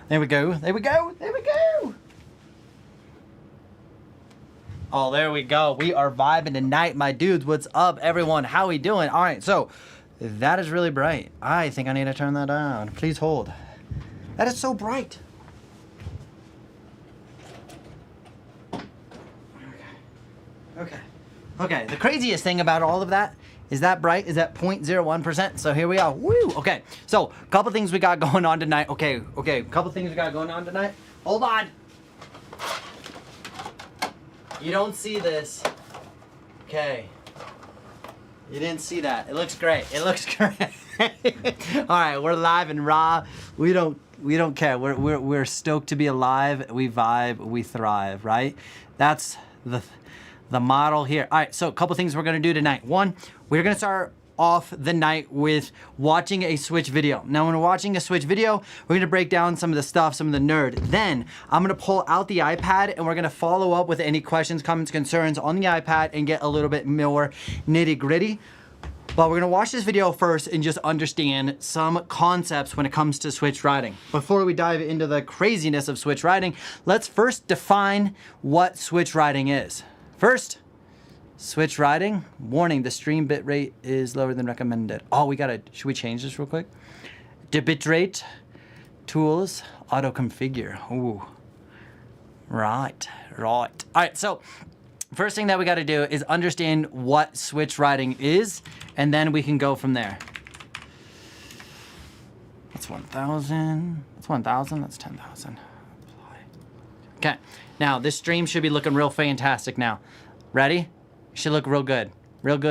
There we go. There we go. There we go. Oh, there we go. We are vibing tonight, my dudes. What's up, everyone? How we doing? All right, so that is really bright. I think I need to turn that down. Please hold. That is so bright. Okay. The craziest thing about all of that is that bright is at 0.01%. So here we are. Woo! Okay. So a couple things we got going on tonight. Okay. A couple things we got going on tonight. Hold on. You don't see this. Okay. You didn't see that. It looks great. It looks great. All right, we're live and raw. We don't care. We're stoked to be alive. We vibe. We thrive. Right? That's the model here. All right, so a couple things we're gonna do tonight. One, we're gonna start off the night with watching a Switch video. Now, when we're watching a Switch video, we're gonna break down some of the stuff, some of the nerd. Then, I'm gonna pull out the iPad and we're gonna follow up with any questions, comments, concerns on the iPad and get a little bit more nitty gritty. But we're gonna watch this video first and just understand some concepts when it comes to Switch riding. Before we dive into the craziness of Switch riding, let's first define what Switch riding is. First, Switch riding. Warning, the stream bitrate is lower than recommended. Oh, should we change this real quick? The bitrate, tools, auto configure. Ooh, right. All right, so first thing that we gotta do is understand what Switch riding is, and then we can go from there. That's 1,000, that's 1,000, that's 10,000. Okay, now this stream should be looking real fantastic now. Ready? Should look real good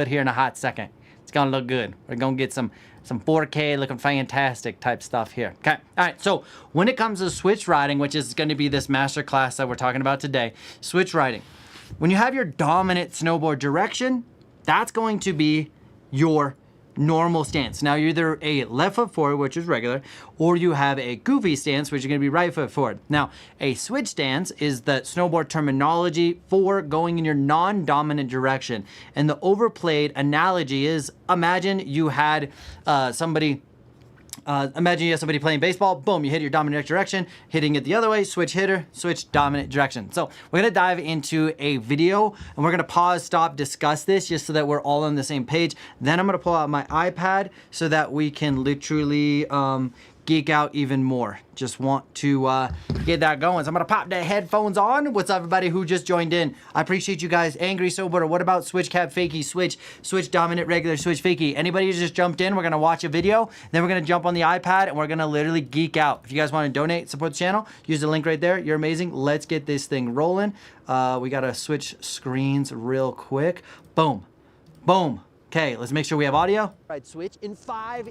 here in a hot second. It's gonna look good. We're gonna get some 4K looking fantastic type stuff here. Okay, all right, so when it comes to Switch riding, which is gonna be this masterclass that we're talking about today, Switch riding. When you have your dominant snowboard direction, that's going to be your normal stance. Now, you're either a left foot forward, which is regular, or you have a goofy stance, which is gonna be right foot forward. Now, a switch stance is the snowboard terminology for going in your non-dominant direction. And the overplayed analogy is, imagine you had somebody playing baseball, boom, you hit your dominant direction, hitting it the other way, switch hitter, switch dominant direction. So we're gonna dive into a video and we're gonna pause, stop, discuss this just so that we're all on the same page. Then I'm gonna pull out my iPad so that we can literally geek out even more. Just want to get that going. So I'm gonna pop the headphones on. What's up, everybody who just joined in? I appreciate you guys. Angry Snowboarder, what about switch cap fakie, switch dominant regular, switch fakie? Anybody who just jumped in, we're gonna watch a video, then we're gonna jump on the iPad and we're gonna literally geek out. If you guys wanna donate, support the channel, use the link right there. You're amazing. Let's get this thing rolling. We gotta switch screens real quick. Boom, boom. Okay, let's make sure we have audio. Right, switch in 5.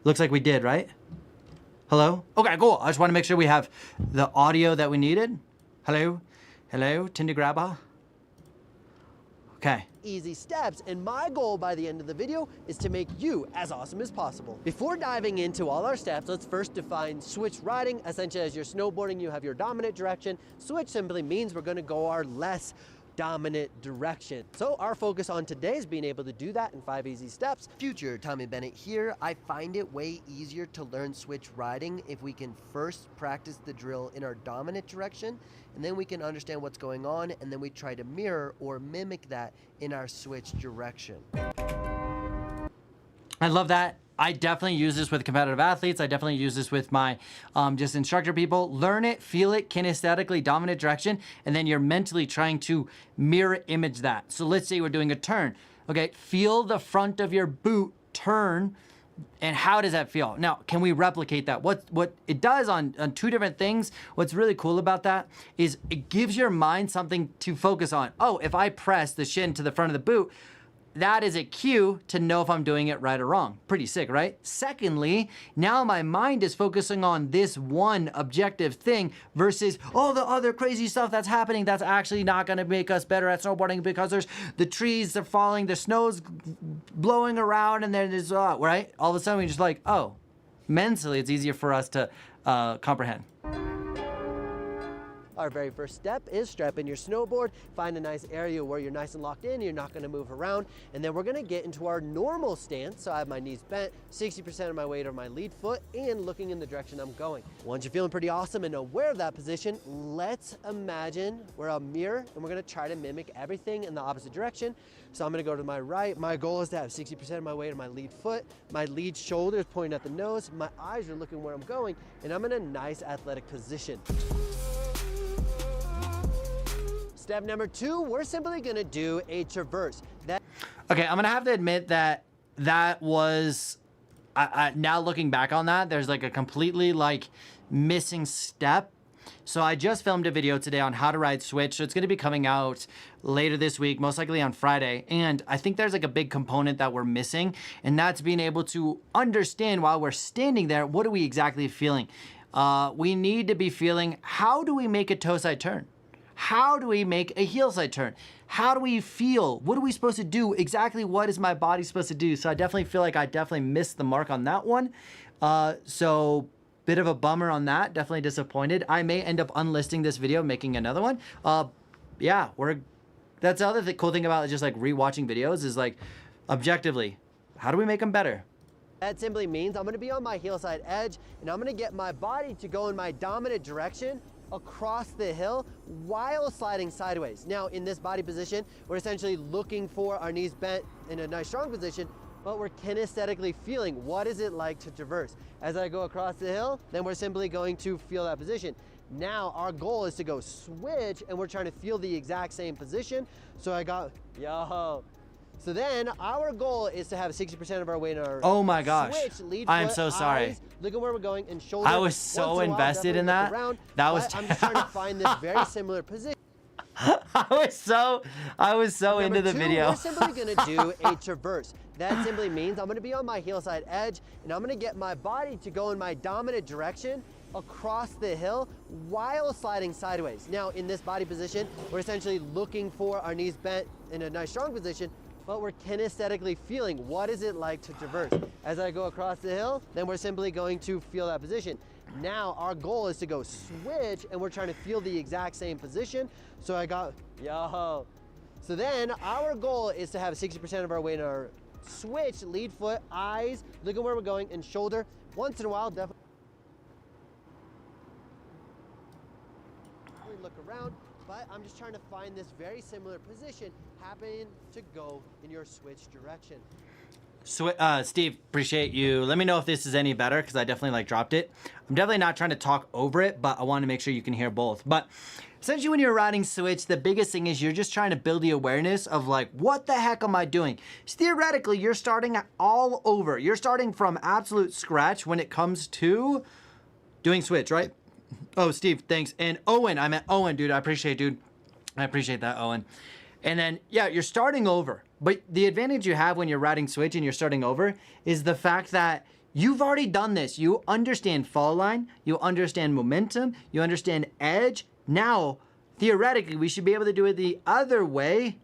Looks like we did, right? Hello? Okay, cool. I just want to make sure we have the audio that we needed. Hello? Hello? Tinder grabber? Okay. Easy steps, and my goal by the end of the video is to make you as awesome as possible. Before diving into all our steps, let's first define switch riding. Essentially, as you're snowboarding, you have your dominant direction. Switch simply means we're gonna go our less dominant direction. So our focus on today is being able to do that in 5 easy steps. Future Tommy Bennett here. I find it way easier to learn switch riding if we can first practice the drill in our dominant direction, and then we can understand what's going on, and then we try to mirror or mimic that in our switch direction. I love that. I definitely use this with competitive athletes. I definitely use this with my just instructor people. Learn it, feel it, kinesthetically, dominant direction, and then you're mentally trying to mirror image that. So let's say we're doing a turn. Okay, feel the front of your boot turn, and how does that feel? Now, can we replicate that? What it does on 2 different things, what's really cool about that is it gives your mind something to focus on. Oh, if I press the shin to the front of the boot, that is a cue to know if I'm doing it right or wrong. Pretty sick, right? Secondly, now my mind is focusing on this one objective thing versus all the other crazy stuff that's happening that's actually not gonna make us better at snowboarding because there's the trees are falling, the snow's blowing around, and then there's, right? All of a sudden we're just like, oh, mentally it's easier for us to comprehend. Our very first step is strap in your snowboard, find a nice area where you're nice and locked in, you're not gonna move around, and then we're gonna get into our normal stance. So I have my knees bent, 60% of my weight on my lead foot, and looking in the direction I'm going. Once you're feeling pretty awesome and aware of that position, let's imagine we're a mirror and we're gonna try to mimic everything in the opposite direction. So I'm gonna go to my right. My goal is to have 60% of my weight on my lead foot, my lead shoulder is pointing at the nose, my eyes are looking where I'm going, and I'm in a nice athletic position. Step number 2, we're simply gonna do a traverse. Okay, I'm gonna have to admit that that was, now looking back on that, there's like a completely like missing step. So I just filmed a video today on how to ride switch. So it's gonna be coming out later this week, most likely on Friday. And I think there's like a big component that we're missing, and that's being able to understand while we're standing there, what are we exactly feeling? We need to be feeling, how do we make a toe side turn? How do we make a heel side turn? How do we feel? What are we supposed to do? Exactly what is my body supposed to do? So I definitely feel like I definitely missed the mark on that one. So bit of a bummer on that, definitely disappointed. I may end up unlisting this video, making another one. Yeah, that's the other cool thing about just like rewatching videos is like, objectively, how do we make them better? That simply means I'm gonna be on my heel side edge and I'm gonna get my body to go in my dominant direction across the hill while sliding sideways. Now in this body position, we're essentially looking for our knees bent in a nice strong position, but we're kinesthetically feeling what is it like to traverse. As I go across the hill, then we're simply going to feel that position. Now our goal is to go switch and we're trying to feel the exact same position. So I got, yo. So then our goal is to have 60% of our weight in our switch, lead I am foot, so sorry. eyes, look at where we're going, and shoulder. I was so invested in that. That was I'm just trying to find this very similar position. I was so into the video. We're simply gonna do a traverse. That simply means I'm gonna be on my heel side edge and I'm gonna get my body to go in my dominant direction across the hill while sliding sideways. Now in this body position, we're essentially looking for our knees bent in a nice strong position, but we're kinesthetically feeling what is it like to traverse. As I go across the hill, then we're simply going to feel that position. Now our goal is to go switch and we're trying to feel the exact same position. So I got, yo. So then our goal is to have 60% of our weight in our switch, lead foot, eyes, look at where we're going, and shoulder. Once in a while, definitely look around, but I'm just trying to find this very similar position happening to go in your switch direction. Steve, appreciate you. Let me know if this is any better because I definitely like dropped it. I'm definitely not trying to talk over it, but I want to make sure you can hear both. But essentially when you're riding switch, the biggest thing is you're just trying to build the awareness of like, what the heck am I doing? So theoretically, you're starting all over. You're starting from absolute scratch when it comes to doing switch, right? Oh, Steve, thanks. And Owen, I meant Owen, dude. I appreciate that, Owen. And then, yeah, you're starting over. But the advantage you have when you're riding switch and you're starting over is the fact that you've already done this. You understand fall line, you understand momentum, you understand edge. Now, theoretically, we should be able to do it the other way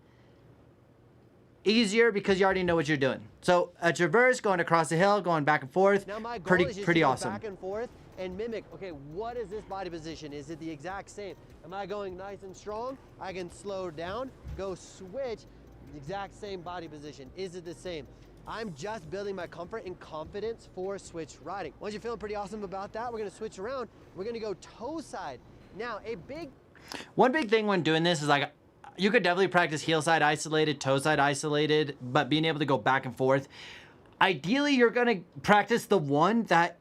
easier because you already know what you're doing. So a traverse, going across the hill, going back and forth, now my goal pretty is just to go awesome. Back and forth and mimic, okay, what is this body position? Is it the exact same? Am I going nice and strong? I can slow down, go switch, the exact same body position. Is it the same? I'm just building my comfort and confidence for switch riding. Once you're feeling pretty awesome about that, we're gonna switch around. We're gonna go toe side. Now, one big thing when doing this is like, you could definitely practice heel side isolated, toe side isolated, but being able to go back and forth. Ideally, you're gonna practice the one that,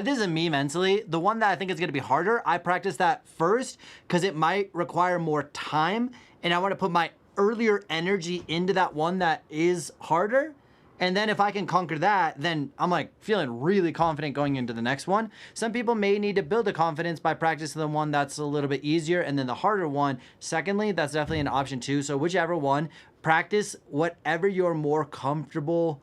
this isn't me mentally, the one that I think is gonna be harder. I practice that first because it might require more time and I wanna put my earlier energy into that one that is harder. And then if I can conquer that, then I'm like feeling really confident going into the next one. Some people may need to build the confidence by practicing the one that's a little bit easier and then the harder one. Secondly, that's definitely an option too. So whichever one, practice whatever you're more comfortable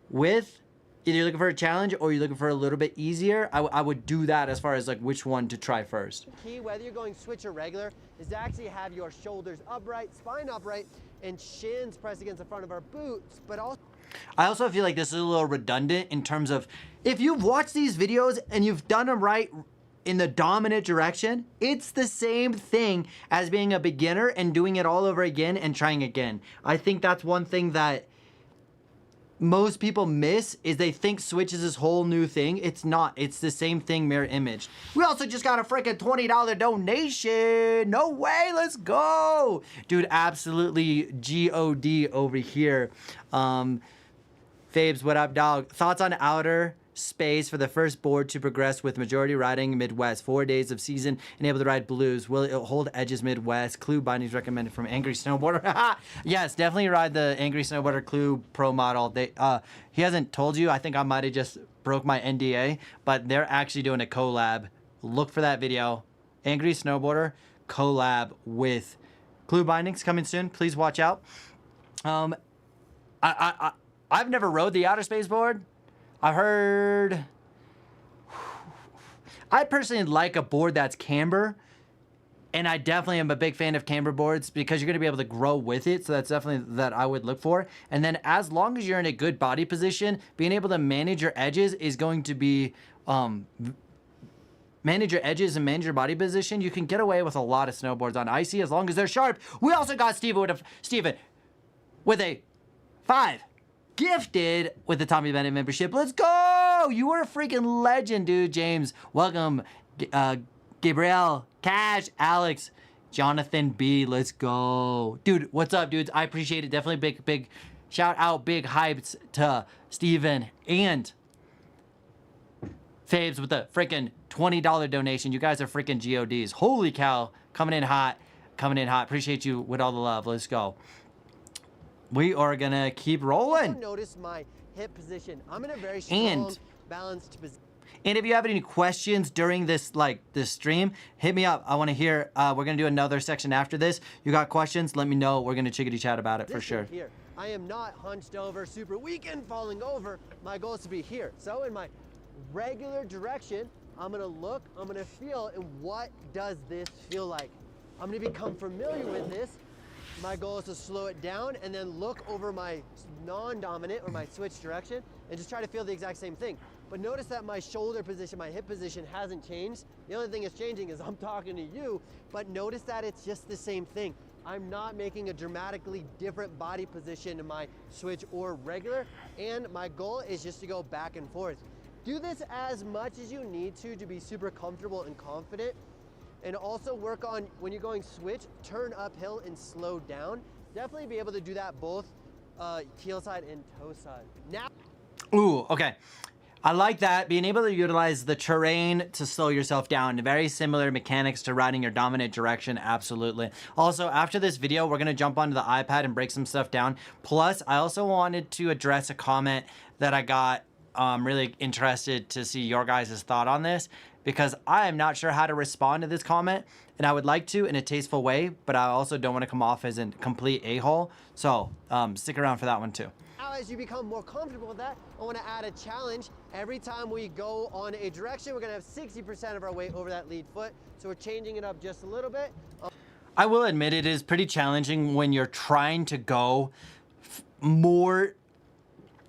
with. Either you're looking for a challenge or you're looking for a little bit easier. I would do that as far as like which one to try first. Key, whether you're going switch or regular, is to actually have your shoulders upright, spine upright, and shins pressed against the front of our boots, but also I also feel like this is a little redundant in terms of if you've watched these videos and you've done them right in the dominant direction, it's the same thing as being a beginner and doing it all over again and trying again. I think that's one thing that most people miss, is they think Switch is this whole new thing. It's not. It's the same thing, mirror image. We also just got a freaking $20 donation. No way, let's go. Dude, absolutely G-O-D over here. Fabes, what up, dog? Thoughts on outer space for the first board to progress with majority riding Midwest? 4 days of season and able to ride blues. Will it hold edges Midwest? Clue bindings recommended from Angry Snowboarder. Yes, definitely ride the Angry Snowboarder Clue Pro model. He hasn't told you. I think I might have just broke my NDA, but they're actually doing a collab. Look for that video. Angry Snowboarder collab with Clue bindings coming soon. Please watch out. I've never rode the outer space board. I heard, I personally like a board that's camber, and I definitely am a big fan of camber boards because you're going to be able to grow with it. So that's definitely that I would look for. And then as long as you're in a good body position, being able to manage your edges is going to be, manage your edges and manage your body position. You can get away with a lot of snowboards on icy as long as they're sharp. We also got Steven with a 5. Gifted with the Tommy Bennett membership. Let's go! You are a freaking legend, dude. James, welcome. Gabriel, Cash, Alex, Jonathan B. Let's go. Dude, what's up, dudes? I appreciate it. Definitely big shout out, big hypes to Steven and Fabes with the freaking $20 donation. You guys are freaking GODs. Holy cow. Coming in hot. Appreciate you with all the love. Let's go. We are gonna keep rolling. Notice my hip position. I'm in a very strong, balanced position. And if you have any questions during this stream, hit me up. I want to hear. We're gonna do another section after this. You got questions? Let me know. We're gonna chickadee chat about it for sure. Here, I am not hunched over, super weak and falling over. My goal is to be here. So in my regular direction, I'm gonna look, I'm gonna feel, and what does this feel like? I'm gonna become familiar with this. My goal is to slow it down and then look over my non-dominant or my switch direction and just try to feel the exact same thing. But notice that my shoulder position, my hip position hasn't changed. The only thing that's changing is I'm talking to you, but notice that it's just the same thing. I'm not making a dramatically different body position in my switch or regular, and my goal is just to go back and forth. Do this as much as you need to be super comfortable and confident. And also work on, when you're going switch, turn uphill and slow down. Definitely be able to do that both heel side and toe side. Now. Ooh, okay. I like that. Being able to utilize the terrain to slow yourself down. Very similar mechanics to riding your dominant direction, absolutely. Also, after this video, we're gonna jump onto the iPad and break some stuff down. Plus, I also wanted to address a comment that I got. Really interested to see your guys' thought on this, because I am not sure how to respond to this comment, and I would like to in a tasteful way, but I also don't want to come off as a complete a-hole. So stick around for that one too. Now, as you become more comfortable with that, I want to add a challenge. Every time we go on a direction, we're going to have 60% of our weight over that lead foot. So we're changing it up just a little bit. I will admit it is pretty challenging when you're trying to go more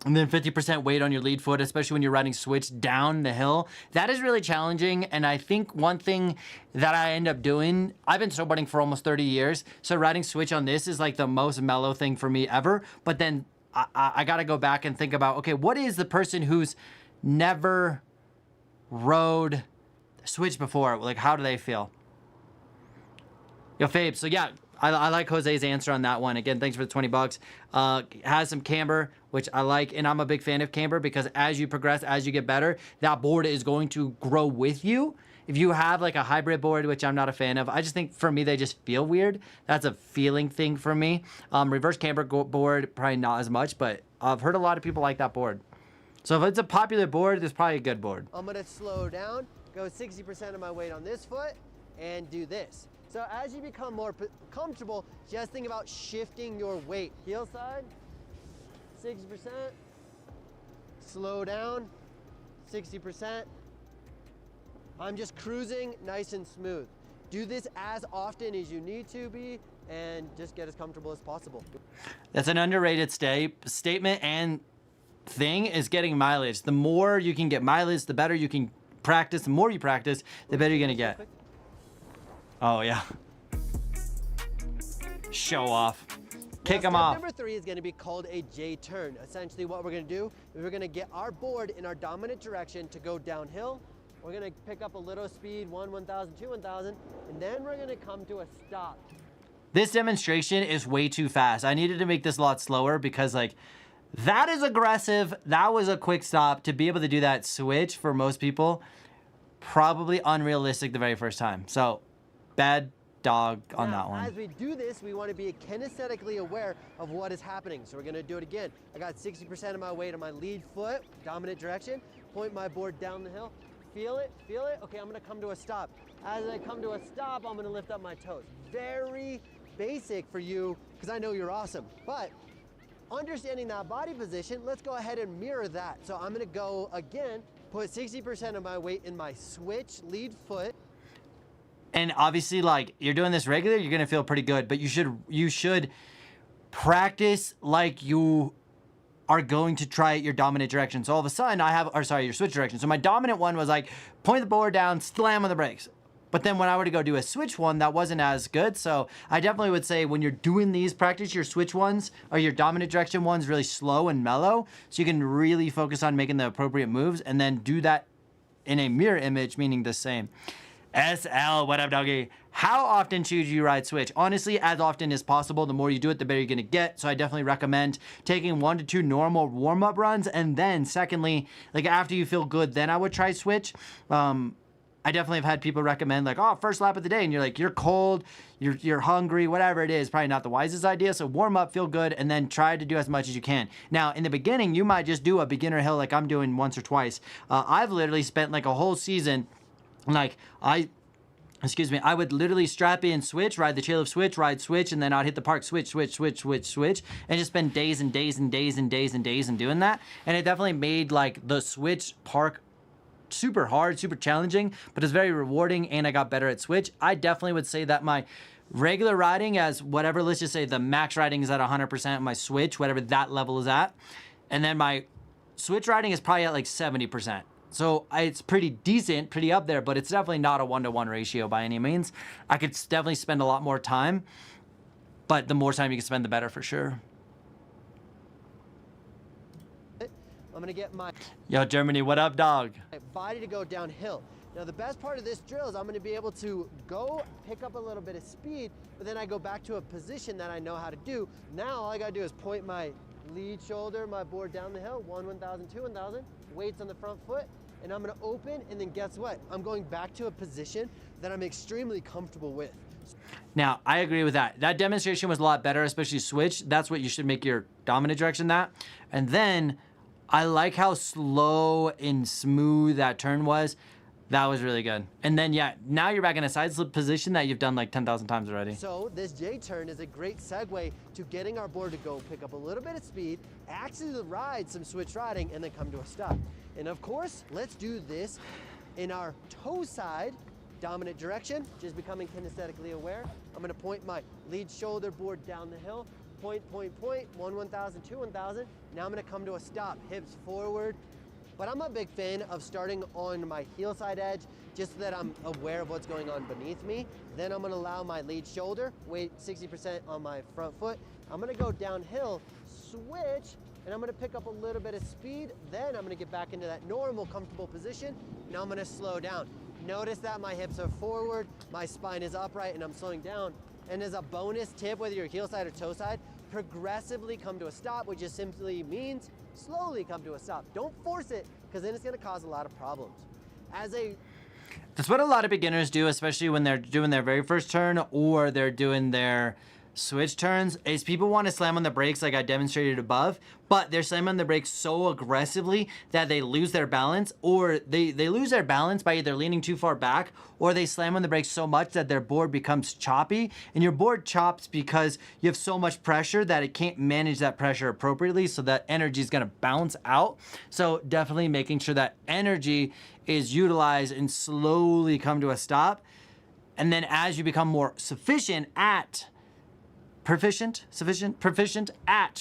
and then 50% weight on your lead foot, especially when you're riding switch down the hill. That is really challenging. And I think one thing that I end up doing, I've been snowboarding for almost 30 years. So riding switch on this is like the most mellow thing for me ever. But then I got to go back and think about, okay, what is the person who's never rode switch before? Like, how do they feel? Yo, Fabe, so yeah, I like Jose's answer on that one. Again, thanks for the 20 bucks. Has some camber, which I like, and I'm a big fan of camber because as you progress, as you get better, that board is going to grow with you. If you have like a hybrid board, which I'm not a fan of, I just think for me, they just feel weird. That's a feeling thing for me. Reverse camber board, probably not as much, but I've heard a lot of people like that board. So if it's a popular board, it's probably a good board. I'm gonna slow down, go 60% of my weight on this foot, and do this. So as you become more comfortable, just think about shifting your weight. Heel side, 60%, slow down, 60%. I'm just cruising nice and smooth. Do this as often as you need to be and just get as comfortable as possible. That's an underrated statement and thing is getting mileage. The more you can get mileage, the better you can practice, the more you practice, the better you're gonna get. Oh yeah. Show off. Kick them off. Number 3 is going to be called a J turn. Essentially what we're going to do is we're going to get our board in our dominant direction to go downhill. We're going to pick up a little speed, 1,000, 2, 1,000, and then we're going to come to a stop. This demonstration is way too fast. I needed to make this a lot slower because like, that is aggressive. That was a quick stop. To be able to do that switch for most people, probably unrealistic the very first time. So bad dog on that one. As we do this, we want to be kinesthetically aware of what is happening. So we're going to do it again. I got 60% of my weight on my lead foot, dominant direction, point my board down the hill. Feel it, feel it. Okay, I'm going to come to a stop. As I come to a stop, I'm going to lift up my toes. Very basic for you because I know you're awesome. But understanding that body position, let's go ahead and mirror that. So I'm going to go again, put 60% of my weight in my switch lead foot. And obviously, like, you're doing this regular, you're gonna feel pretty good, but you should practice like you are going to try your dominant direction. So all of a sudden your switch direction. So my dominant one was like, point the board down, slam on the brakes. But then when I were to go do a switch one, that wasn't as good. So I definitely would say when you're doing these, practice your switch ones or your dominant direction ones really slow and mellow. So you can really focus on making the appropriate moves and then do that in a mirror image, meaning the same. SL, what up, doggy? How often should you ride switch? Honestly, as often as possible. The more you do it, the better you're gonna get. So I definitely recommend taking 1 to 2 normal warm-up runs. And then secondly, like after you feel good, then I would try switch. I definitely have had people recommend like, oh, first lap of the day, and you're like, you're cold, you're hungry, whatever it is, probably not the wisest idea. So warm up, feel good, and then try to do as much as you can. Now, in the beginning, you might just do a beginner hill like I'm doing once or twice. I've literally spent like a whole season, like I would literally strap in switch, ride the chair lift switch, ride switch, and then I'd hit the park switch, and just spend days and days and days and days and days in doing that. And it definitely made like the switch park super hard, super challenging, but it's very rewarding, and I got better at switch. I definitely would say that my regular riding as whatever, let's just say the max riding is at 100%, my switch, whatever that level is at, and then my switch riding is probably at like 70%. So it's pretty decent, pretty up there, but it's definitely not a 1-to-1 ratio by any means. I could definitely spend a lot more time, but the more time you can spend, the better for sure. I'm gonna get my Germany, what up, dog? body to go downhill. Now the best part of this drill is I'm gonna be able to go pick up a little bit of speed, but then I go back to a position that I know how to do. Now all I gotta do is point my lead shoulder, my board down the hill, 1,000, 2, 1,000, weights on the front foot, and I'm gonna open, and then guess what? I'm going back to a position that I'm extremely comfortable with. Now, I agree with that. That demonstration was a lot better, especially switch. That's what you should make your dominant direction that. And then, I like how slow and smooth that turn was. That was really good. And then, yeah, now you're back in a side slip position that you've done like 10,000 times already. So this J turn is a great segue to getting our board to go pick up a little bit of speed, actually ride some switch riding, and then come to a stop. And of course, let's do this in our toe side dominant direction, just becoming kinesthetically aware. I'm gonna point my lead shoulder board down the hill, point, 1,000, 2, 1,000. Now I'm gonna come to a stop, hips forward. But I'm a big fan of starting on my heel side edge, just so that I'm aware of what's going on beneath me. Then I'm gonna allow my lead shoulder, weight 60% on my front foot. I'm gonna go downhill, switch, and I'm gonna pick up a little bit of speed. Then I'm gonna get back into that normal, comfortable position. Now I'm gonna slow down. Notice that my hips are forward, my spine is upright, and I'm slowing down. And as a bonus tip, whether you're heel side or toe side, progressively come to a stop, which just simply means slowly come to a stop. Don't force it, because then it's gonna cause a lot of problems. That's what a lot of beginners do, especially when they're doing their very first turn or they're doing their switch turns, is people want to slam on the brakes like I demonstrated above, but they're slamming on the brakes so aggressively that they lose their balance, or they lose their balance by either leaning too far back, or they slam on the brakes so much that their board becomes choppy. And your board chops because you have so much pressure that it can't manage that pressure appropriately, so that energy is going to bounce out. So definitely making sure that energy is utilized and slowly come to a stop. And then as you become more proficient at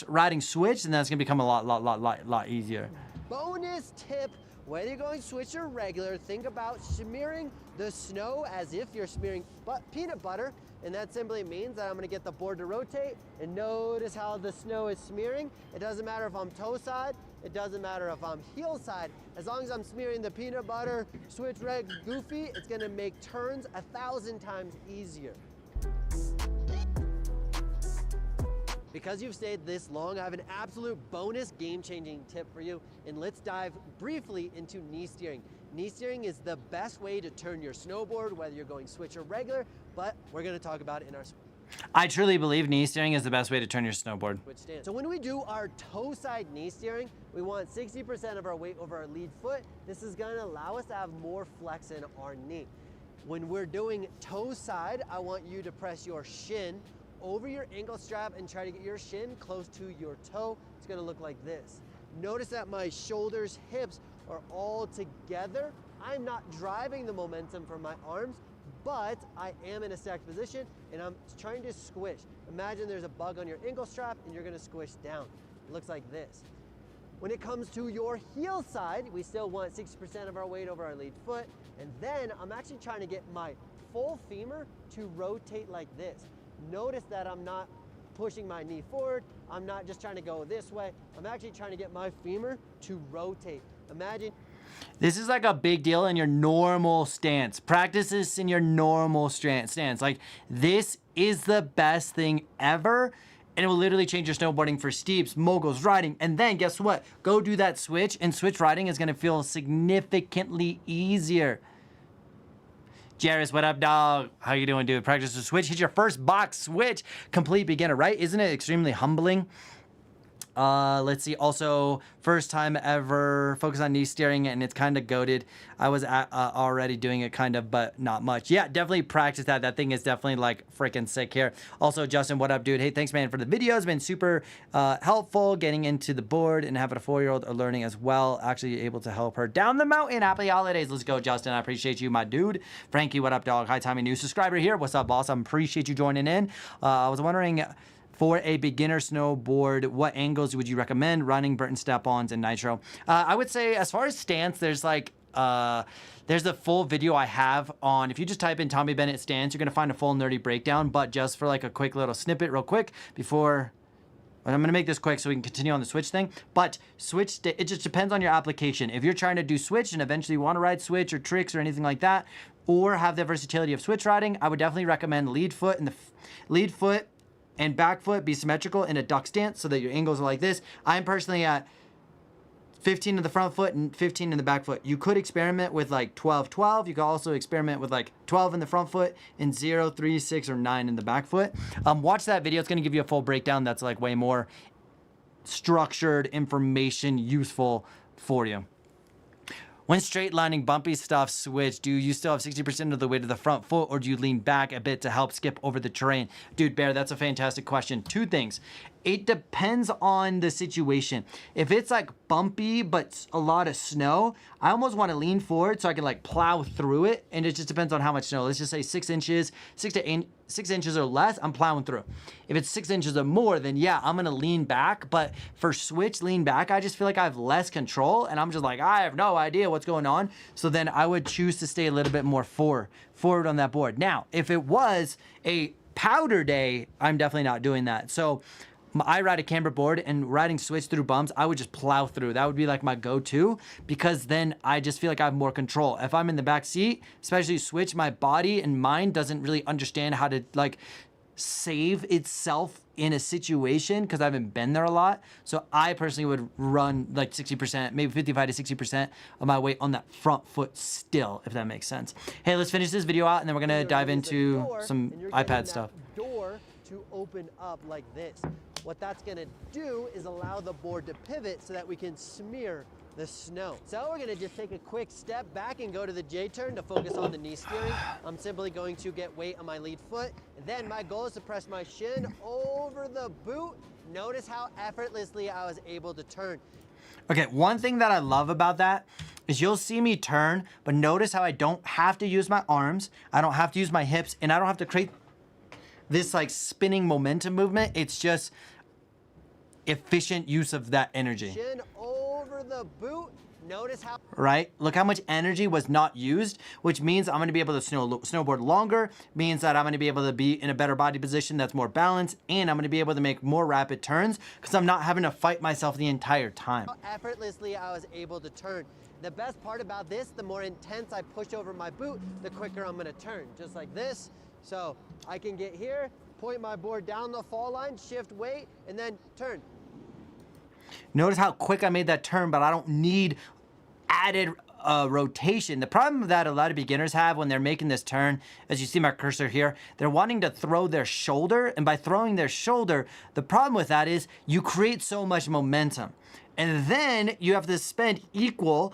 riding switch, and that's gonna become a lot easier. Bonus tip Whether you're going switch or regular, think about smearing the snow as if you're smearing peanut butter. And that simply means that I'm gonna get the board to rotate, and notice how the snow is smearing. It doesn't matter if I'm toe side, it doesn't matter if I'm heel side. As long as I'm smearing the peanut butter, switch reg, goofy, it's gonna make turns 1,000 times easier. Because you've stayed this long, I have an absolute bonus game-changing tip for you, and let's dive briefly into knee steering. Knee steering is the best way to turn your snowboard, whether you're going switch or regular, but we're gonna talk about it in our I truly believe knee steering is the best way to turn your snowboard. switch stance. So when we do our toe side knee steering, we want 60% of our weight over our lead foot. This is gonna allow us to have more flex in our knee. When we're doing toe side, I want you to press your shin over your ankle strap and try to get your shin close to your toe. It's gonna look like this. Notice that my shoulders, hips are all together. I'm not driving the momentum from my arms, but I am in a stacked position and I'm trying to squish. Imagine there's a bug on your ankle strap and you're gonna squish down. It looks like this. When it comes to your heel side, we still want 60% of our weight over our lead foot. And then I'm actually trying to get my full femur to rotate like this. Notice that I'm not pushing my knee forward. I'm not just trying to go this way. I'm actually trying to get my femur to rotate. Imagine. This is like a big deal in your normal stance. Practice this in your normal stance. Like, this is the best thing ever. And it will literally change your snowboarding for steeps, moguls, riding. And then guess what? Go do that switch, and switch riding is gonna feel significantly easier. Jairus, what up, dog? How you doing, dude? Practice the switch. Hit your first box switch. Complete beginner, right? Isn't it extremely humbling? Let's see. Also, first time ever focus on knee steering, and it's kind of goated. I was already doing it kind of, but not much. Yeah, definitely practice that. That thing is definitely like freaking sick here. Also, Justin, what up, dude? Hey, thanks, man, for the video. It's been super helpful getting into the board and having a 4-year-old learning as well. Actually able to help her down the mountain. Happy holidays. Let's go, Justin. I appreciate you, my dude. Frankie, what up, dog? Hi, Tommy, new subscriber here. What's up, boss? I appreciate you joining in. I was wondering, for a beginner snowboard, what angles would you recommend? Running, Burton step-ons, and nitro. I would say as far as stance, there's like, there's a full video I have on, if you just type in Tommy Bennett stance, you're gonna find a full nerdy breakdown, but just for like a quick little snippet real quick before, I'm gonna make this quick so we can continue on the switch thing, but switch, it just depends on your application. If you're trying to do switch and eventually want to ride switch or tricks or anything like that, or have the versatility of switch riding, I would definitely recommend lead foot and back foot be symmetrical in a duck stance so that your angles are like this. I'm personally at 15 in the front foot and 15 in the back foot. You could experiment with like 12-12. You could also experiment with like 12 in the front foot and 0, 3, 6, or 9 in the back foot. Watch that video. It's gonna give you a full breakdown that's like way more structured information, useful for you. When straight lining bumpy stuff switch, do you still have 60% of the weight of the front foot, or do you lean back a bit to help skip over the terrain? Dude, Bear, that's a fantastic question. Two things. It depends on the situation. If it's like bumpy but a lot of snow, I almost want to lean forward so I can like plow through it, and it just depends on how much snow. Let's just say 6 inches, 6 inches or less, I'm plowing through. If it's 6 inches or more, then yeah, I'm gonna lean back. But for switch, lean back, I just feel like I have less control, and I'm just like, I have no idea what's going on. So then I would choose to stay a little bit more forward on that board. Now, if it was a powder day, I'm definitely not doing that. So I ride a camber board, and riding switch through bumps, I would just plow through. That would be like my go-to, because then I just feel like I have more control. If I'm in the back seat, especially switch, my body and mind doesn't really understand how to like save itself in a situation because I haven't been there a lot. So I personally would run like 60%, maybe 55 to 60% of my weight on that front foot still, if that makes sense. Hey, let's finish this video out, and then we're gonna dive into some iPad stuff. Door to open up like this. What that's gonna do is allow the board to pivot so that we can smear the snow. So we're gonna just take a quick step back and go to the J-turn to focus on the knee steering. I'm simply going to get weight on my lead foot, and then my goal is to press my shin over the boot. Notice how effortlessly I was able to turn. Okay, one thing that I love about that is you'll see me turn, but notice how I don't have to use my arms, I don't have to use my hips, and I don't have to create this like spinning momentum movement. It's just efficient use of that energy. Shin over the boot. Notice how right? Look how much energy was not used, which means I'm going to be able to snowboard longer, means that I'm going to be able to be in a better body position that's more balanced, and I'm going to be able to make more rapid turns because I'm not having to fight myself the entire time. effortlessly I was able to turn. The best part about this, the more intense I push over my boot, the quicker I'm going to turn, just like this. So I can get here, point my board down the fall line, shift weight, and then turn. Notice how quick I made that turn, but I don't need added rotation. The problem that a lot of beginners have when they're making this turn, as you see my cursor here, they're wanting to throw their shoulder, and by throwing their shoulder, the problem with that is you create so much momentum. And then you have to spend equal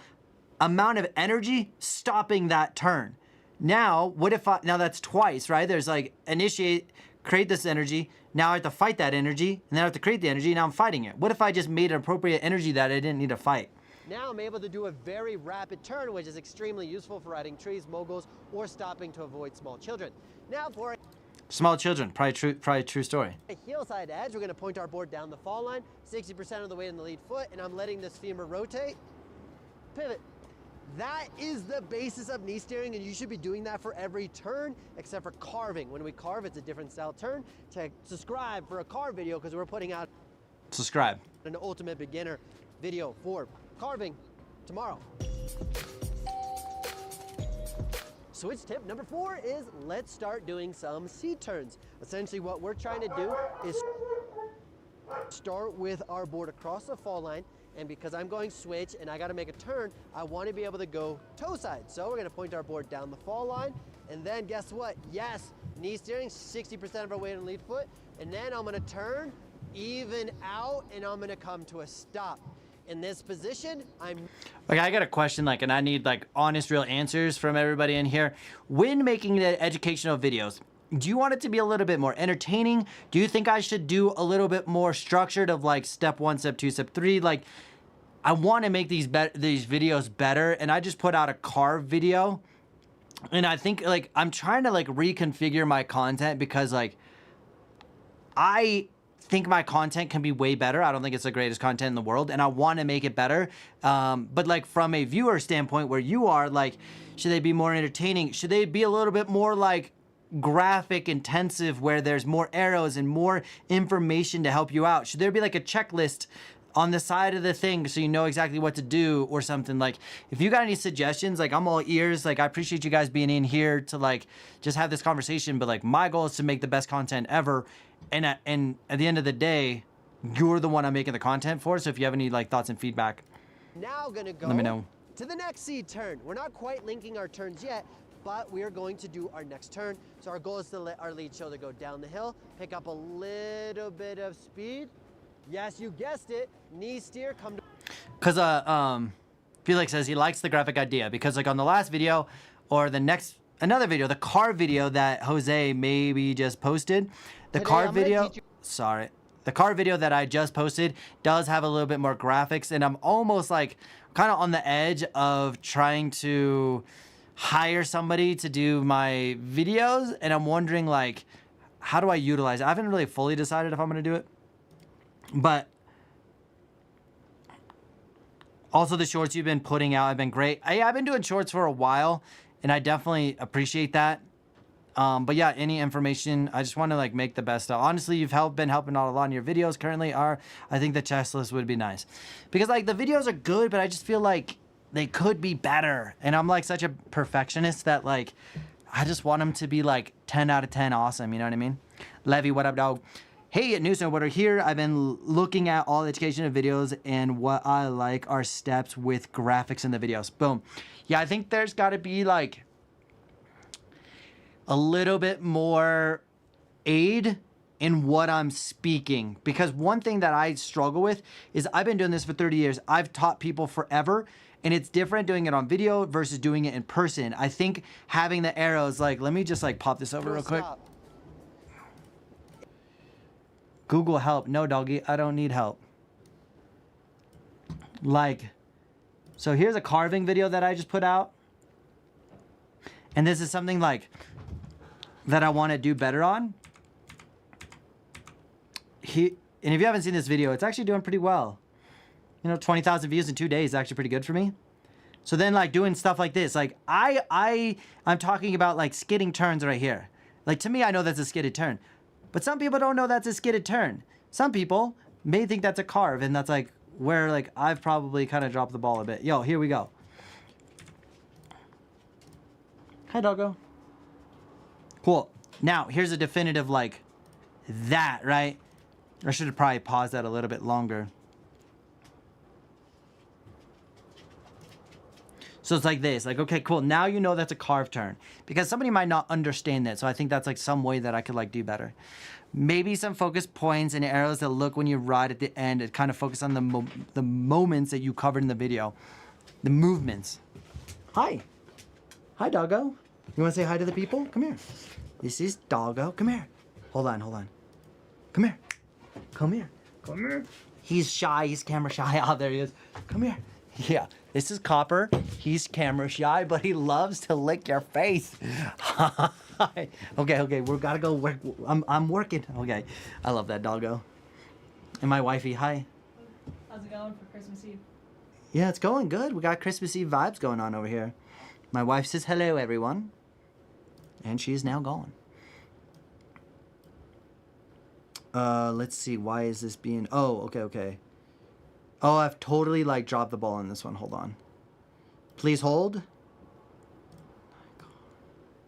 amount of energy stopping that turn. Now, what if now that's twice, right? There's like create this energy. Now I have to fight that energy, and then I have to create the energy, now I'm fighting it. What if I just made an appropriate energy that I didn't need to fight? Now I'm able to do a very rapid turn, which is extremely useful for riding trees, moguls, or stopping to avoid small children. Now for Small children, probably true story. a heel side edge, we're going to point our board down the fall line, 60% of the way in the lead foot, and I'm letting this femur rotate, pivot. That is the basis of knee steering, and you should be doing that for every turn except for carving. When we carve, it's a different style turn. Subscribe for a carve video because we're putting out Subscribe. an ultimate beginner video for carving tomorrow. Switch tip number 4 is let's start doing some C turns. Essentially what we're trying to do is start with our board across the fall line, and because I'm going switch and I got to make a turn, I want to be able to go toe side. So we're going to point our board down the fall line, and then guess what? Yes, knee steering, 60% of our weight on lead foot, and then I'm going to turn, even out, and I'm going to come to a stop. In this position, Okay, I got a question, and I need honest, real answers from everybody in here. When making the educational videos, do you want it to be a little bit more entertaining? Do you think I should do a little bit more structured of step 1, step 2, step 3? I want to make these videos better, and I just put out a carve video, and I think I'm trying to reconfigure my content because I think my content can be way better. I don't think it's the greatest content in the world, and I want to make it better. But from a viewer standpoint, where you are, should they be more entertaining? Should they be a little bit more graphic intensive, where there's more arrows and more information to help you out? Should there be a checklist on the side of the thing so you know exactly what to do or something? If you got any suggestions, I'm all ears. I appreciate you guys being in here to just have this conversation, but my goal is to make the best content ever, and at the end of the day, you're the one I'm making the content for. So if you have any thoughts and feedback, now gonna go let me know. to the next C turn. We're not quite linking our turns yet, but we are going to do our next turn. So our goal is to let our lead shoulder go down the hill, pick up a little bit of speed. Yes, you guessed it, knee steer, come to... Because Felix says he likes the graphic idea, because on the last video or another video, the car video that Jose maybe just posted, the car video that I just posted does have a little bit more graphics, and I'm almost kind of on the edge of trying to hire somebody to do my videos, and I'm wondering how do I utilize it? I haven't really fully decided if I'm going to do it. But also the shorts you've been putting out have been great. I've been doing shorts for a while, and I definitely appreciate that. But yeah, any information, I just want to make the best of. Honestly, you've been helping out a lot in your videos currently. I think the chest list would be nice, because the videos are good, but I just feel they could be better. And I'm such a perfectionist that I just want them to be 10 out of 10 awesome. You know what I mean? Levy, what up, dog? Hey, New Snowboarder here. I've been looking at all the educational videos, and what I like are steps with graphics in the videos. Boom. Yeah, I think there's got to be a little bit more aid in what I'm speaking, because one thing that I struggle with is I've been doing this for 30 years. I've taught people forever, and it's different doing it on video versus doing it in person. I think having the arrows, let me just pop this over real quick. Google help. No, doggy, I don't need help. So here's a carving video that I just put out. And this is something that I want to do better on. And if you haven't seen this video, it's actually doing pretty well. You know, 20,000 views in 2 days is actually pretty good for me. So then like doing stuff like this, like I'm talking about like skidding turns right here. Like to me, I know that's a skidded turn, but some people don't know that's a skidded turn. Some people may think that's a carve, and that's like where like I've probably kind of dropped the ball a bit. Yo, here we go. Hi, doggo. Cool. Now, here's a definitive like that, right? I should have probably paused that a little bit longer. So it's like this, like, okay, cool. Now you know that's a carve turn because somebody might not understand that. So I think that's like some way that I could like do better. Maybe some focus points and arrows that look when you ride at the end. It kind of focus on the moments that you covered in the video, the movements. Hi. Hi, doggo. You want to say hi to the people? Come here. This is doggo. Come here. Hold on, hold on. Come here. Come here. Come here. He's shy. He's camera shy. Oh, there he is. Come here. Yeah, this is Copper. He's camera shy, but he loves to lick your face. Okay, we gotta go work. I'm working. Okay, I love that doggo. And my wifey, hi. How's it going for Christmas Eve? Yeah, it's going good. We got Christmas Eve vibes going on over here. My wife says hello, everyone. And she's now gone. Let's see. Why is this being... Oh, okay. Oh, I've totally, like, dropped the ball on this one. Hold on. Please hold.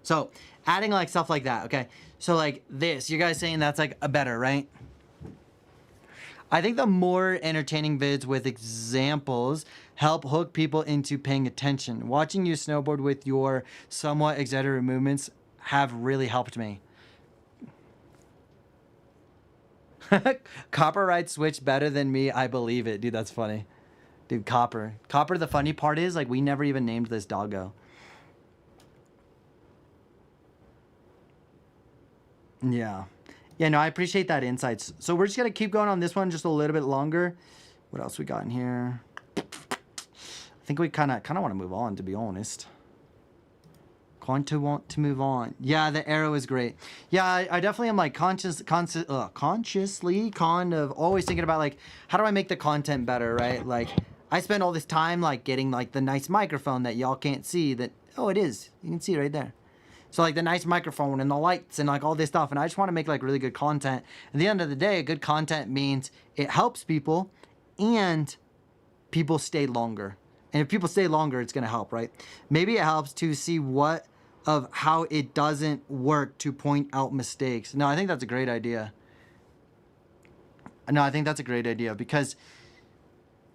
So, adding, like, stuff like that, okay? So, like, this. You guys saying that's, like, a better, right? I think the more entertaining vids with examples help hook people into paying attention. Watching you snowboard with your somewhat exaggerated movements have really helped me. Copper rides Switch better than me. I believe it. Dude, that's funny. Dude, Copper. Copper, the funny part is, like, we never even named this doggo. Yeah. Yeah, no, I appreciate that insights. So we're just going to keep going on this one just a little bit longer. What else we got in here? I think we kind of want to move on, to be honest. Want to move on. Yeah, the arrow is great. Yeah, I definitely am like consciously kind of always thinking about like, how do I make the content better, right? Like, I spend all this time like getting like the nice microphone that y'all can't see that, oh, it is. You can see it right there. So like the nice microphone and the lights and like all this stuff. And I just want to make like really good content. At the end of the day, good content means it helps people and people stay longer. And if people stay longer, it's going to help, right? Maybe it helps to see what of how it doesn't work to point out mistakes. No, I think that's a great idea. No, I think that's a great idea because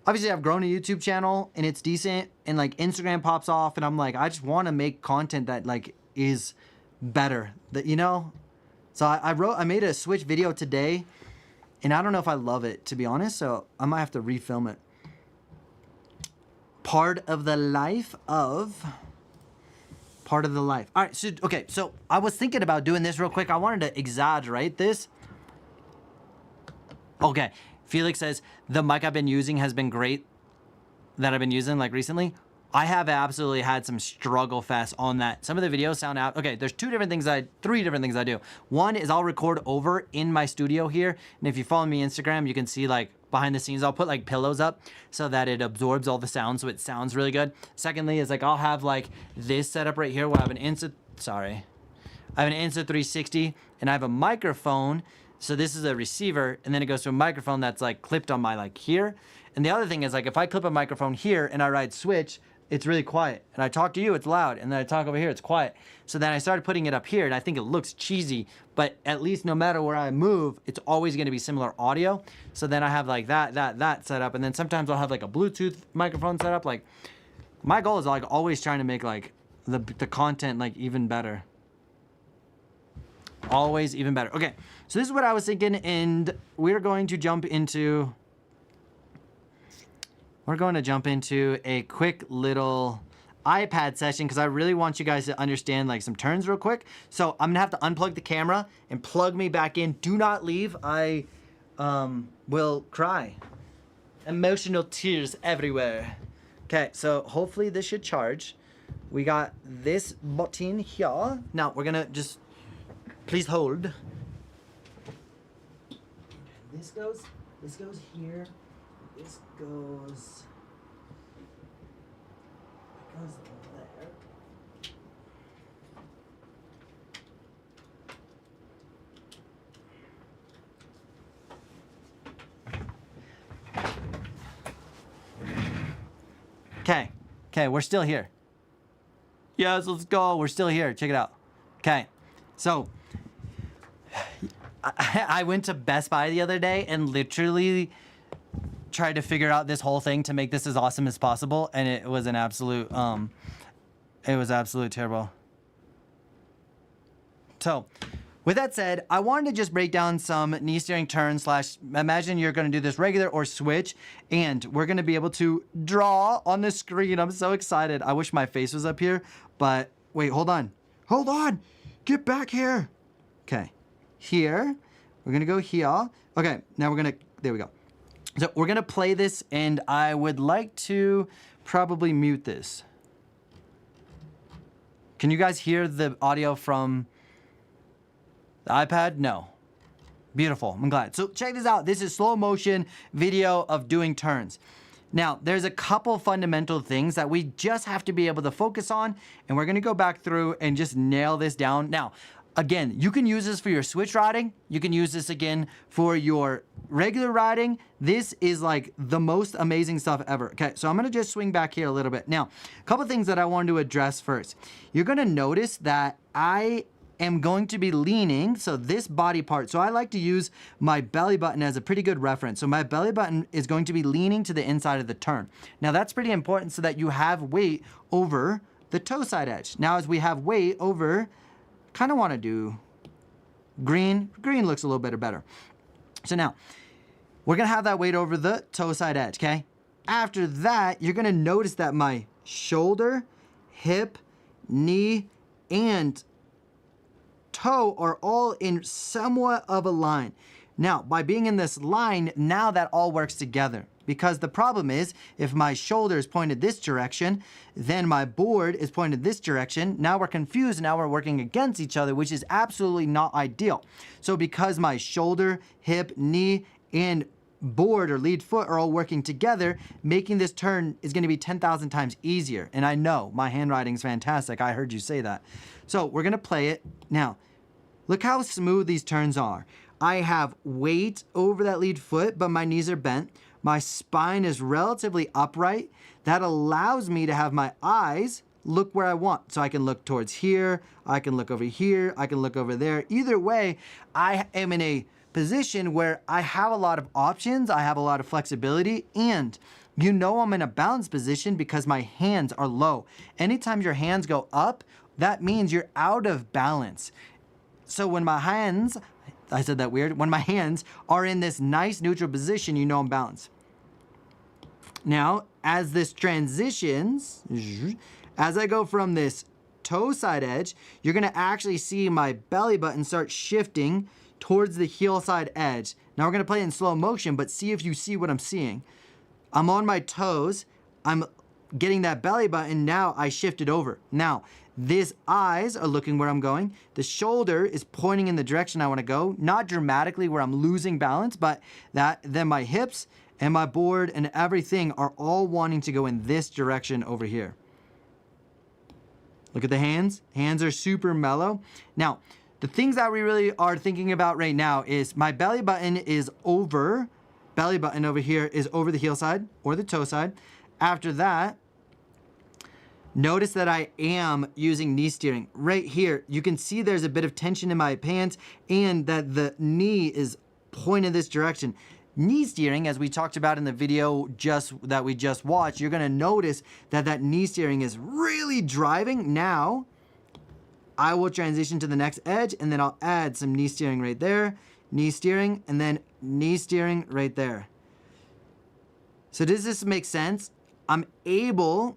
obviously I've grown a YouTube channel and it's decent and like Instagram pops off and I'm like, I just want to make content that like is better, that, you know? So I made a Switch video today and I don't know if I love it, to be honest. So I might have to refilm it. Part of the life. All right, so, okay, so I was thinking about doing this real quick. I wanted to exaggerate this. Okay, Felix says, the mic I've been using has been great that I've been using, like, recently. I have absolutely had some struggle fest on that. Some of the videos sound out. Okay, there's three different things I do. One is I'll record over in my studio here. And if you follow me on Instagram, you can see like behind the scenes, I'll put like pillows up so that it absorbs all the sound so it sounds really good. Secondly is like I'll have like this setup right here where I have an Insta 360 and I have a microphone. So this is a receiver and then it goes to a microphone that's like clipped on my like here. And the other thing is like if I clip a microphone here and I ride Switch, it's really quiet. And I talk to you, it's loud. And then I talk over here, it's quiet. So then I started putting it up here and I think it looks cheesy, but at least no matter where I move, it's always gonna be similar audio. So then I have like that set up. And then sometimes I'll have like a Bluetooth microphone set up. Like my goal is like always trying to make like the content like even better. Always even better. Okay, so this is what I was thinking and we're going to jump into a quick little iPad session because I really want you guys to understand like some turns real quick. So I'm gonna have to unplug the camera and plug me back in. Do not leave. I will cry. Emotional tears everywhere. Okay, so hopefully this should charge. We got this button here. Now we're gonna just, please hold. This goes here. this goes there. Okay, we're still here. Yes, let's go. We're still here. Check it out. Okay, so I went to Best Buy the other day and literally tried to figure out this whole thing to make this as awesome as possible, and it was an absolute, it was absolute terrible. So, with that said, I wanted to just break down some knee steering turns / imagine you're going to do this regular or switch, and we're going to be able to draw on the screen. I'm so excited. I wish my face was up here, but wait, hold on. Hold on. Get back here. Okay. Here. We're going to go here. Okay. Now we're going to, there we go. So we're going to play this, and I would like to probably mute this. Can you guys hear the audio from the iPad? No. Beautiful. I'm glad. So check this out. This is slow motion video of doing turns. Now, there's a couple fundamental things that we just have to be able to focus on, and we're going to go back through and just nail this down. Now, again, you can use this for your switch riding. You can use this again for your regular riding. This is like the most amazing stuff ever. Okay, so I'm going to just swing back here a little bit. Now, a couple things that I wanted to address first. You're going to notice that I am going to be leaning, so this body part, so I like to use my belly button as a pretty good reference. So my belly button is going to be leaning to the inside of the turn. Now that's pretty important so that you have weight over the toe side edge. Now as we have weight over, kind of want to do green. Green looks a little bit better. So now, we're going to have that weight over the toe side edge, okay? After that, you're going to notice that my shoulder, hip, knee, and toe are all in somewhat of a line. Now, by being in this line, now that all works together. Because the problem is, if my shoulder is pointed this direction, then my board is pointed this direction. Now we're confused, now we're working against each other, which is absolutely not ideal. So because my shoulder, hip, knee, and board or lead foot are all working together, making this turn is going to be 10,000 times easier. And I know my handwriting is fantastic. I heard you say that. So we're going to play it. Now, look how smooth these turns are. I have weight over that lead foot, but my knees are bent. My spine is relatively upright. That allows me to have my eyes look where I want. So I can look towards here, I can look over here, I can look over there. Either way, I am in a position where I have a lot of options, I have a lot of flexibility, and you know I'm in a balanced position because my hands are low. Anytime your hands go up, that means you're out of balance. So when my hands, I said that weird, when my hands are in this nice neutral position, you know I'm balanced. Now, as this transitions, as I go from this toe side edge, you're gonna actually see my belly button start shifting towards the heel side edge. Now we're gonna play it in slow motion, but see if you see what I'm seeing. I'm on my toes, I'm getting that belly button, now I shifted over. Now, these eyes are looking where I'm going. The shoulder is pointing in the direction I wanna go, not dramatically where I'm losing balance, but then my hips and my board and everything are all wanting to go in this direction over here. Look at the hands. Hands are super mellow. Now, the things that we really are thinking about right now is my belly button is over, belly button over here is over the heel side or the toe side. After that, notice that I am using knee steering. Right here, you can see there's a bit of tension in my pants and that the knee is pointed this direction. Knee steering, as we talked about in the video that we just watched, you're gonna notice that that knee steering is really driving. Now, I will transition to the next edge and then I'll add some knee steering right there, knee steering, and then knee steering right there. So does this make sense? I'm able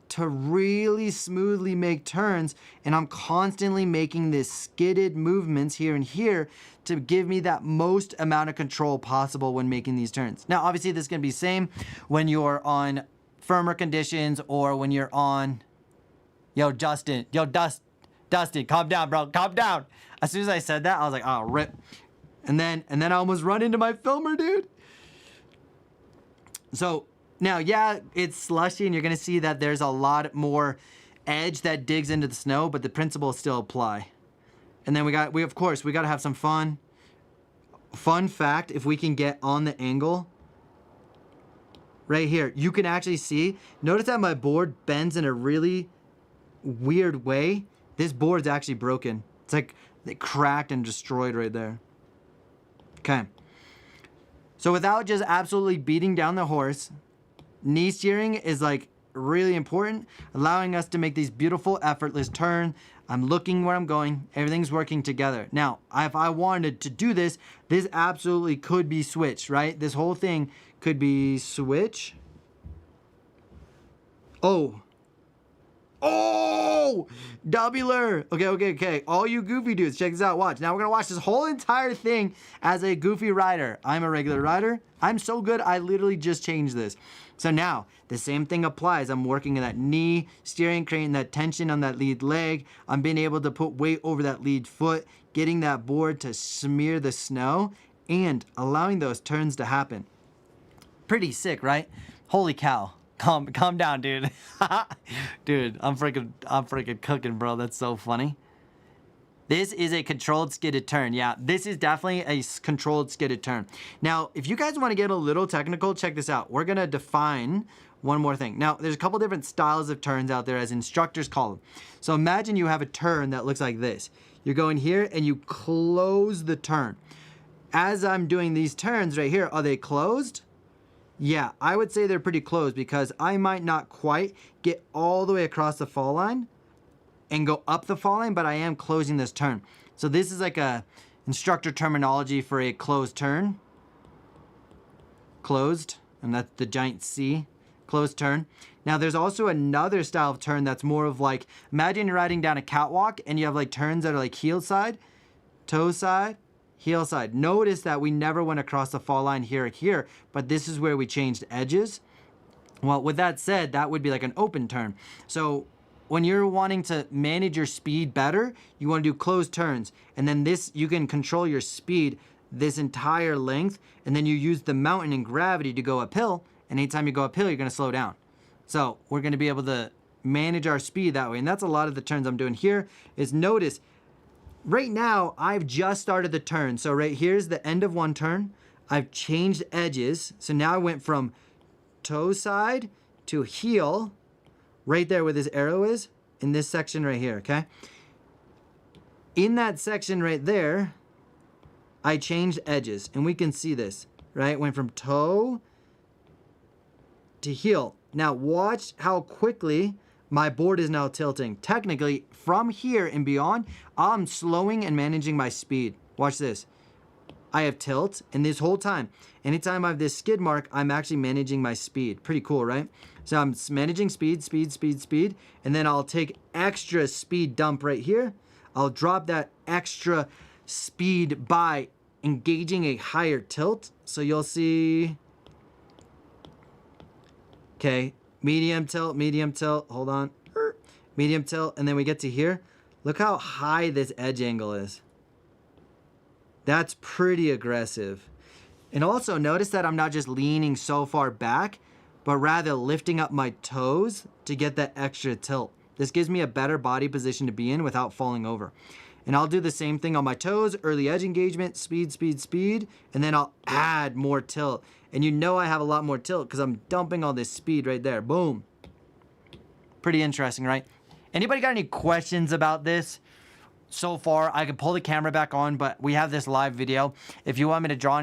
to really smoothly make turns, and I'm constantly making this skidded movements here and here to give me that most amount of control possible when making these turns. Now, obviously this is gonna be same when you're on firmer conditions or when you're on, Dustin, calm down, bro, calm down. As soon as I said that, I was like, oh, rip. And then I almost run into my filmer, dude. So now, yeah, it's slushy and you're gonna see that there's a lot more edge that digs into the snow, but the principles still apply. And then of course, we gotta have some fun. Fun fact, if we can get on the angle, right here, you can actually see, notice that my board bends in a really weird way. This board's actually broken. It's like it cracked and destroyed right there. Okay. So without just absolutely beating down the horse, knee steering is like really important, allowing us to make these beautiful effortless turns. I'm looking where I'm going. Everything's working together. Now, if I wanted to do this, this absolutely could be switch, right? This whole thing could be switch. Oh, doubler. Okay. All you goofy dudes, check this out. Watch. Now we're gonna watch this whole entire thing as a goofy rider. I'm a regular rider. I'm so good, I literally just changed this. So now, the same thing applies. I'm working in that knee, steering, creating that tension on that lead leg. I'm being able to put weight over that lead foot, getting that board to smear the snow, and allowing those turns to happen. Pretty sick, right? Holy cow. Calm down, dude. Dude, I'm freaking cooking, bro. That's so funny. This is a controlled skidded turn. Yeah, this is definitely a controlled skidded turn. Now, if you guys want to get a little technical, check this out. We're going to define one more thing. Now, there's a couple different styles of turns out there as instructors call them. So imagine you have a turn that looks like this. You're going here and you close the turn. As I'm doing these turns right here, are they closed? Yeah, I would say they're pretty closed because I might not quite get all the way across the fall line and go up the fall line, but I am closing this turn. So this is like a instructor terminology for a closed turn. Closed, and that's the giant C, closed turn. Now there's also another style of turn that's more of like, imagine you're riding down a catwalk and you have like turns that are like heel side, toe side, heel side. Notice that we never went across the fall line here, but this is where we changed edges. Well, with that said, that would be like an open turn. So when you're wanting to manage your speed better, you want to do closed turns. And then this, you can control your speed this entire length. And then you use the mountain and gravity to go uphill. And anytime you go uphill, you're going to slow down. So we're going to be able to manage our speed that way. And that's a lot of the turns I'm doing here is notice right now I've just started the turn. So right here's the end of one turn. I've changed edges. So now I went from toe side to heel. Right there where this arrow is, in this section right here, okay? In that section right there, I changed edges, and we can see this, right? Went from toe to heel. Now watch how quickly my board is now tilting. Technically, from here and beyond, I'm slowing and managing my speed. Watch this. I have tilt, and this whole time, anytime I have this skid mark, I'm actually managing my speed. Pretty cool, right? So I'm managing speed, and then I'll take extra speed dump right here. I'll drop that extra speed by engaging a higher tilt. So you'll see, okay, medium tilt, hold on, medium tilt, and then we get to here. Look how high this edge angle is. That's pretty aggressive. And also notice that I'm not just leaning so far back, but rather lifting up my toes to get that extra tilt. This gives me a better body position to be in without falling over. And I'll do the same thing on my toes, early edge engagement, speed, and then I'll add more tilt. And you know I have a lot more tilt because I'm dumping all this speed right there. Boom. Pretty interesting, right? Anybody got any questions about this? So far, I can pull the camera back on, but we have this live video. If you want me to draw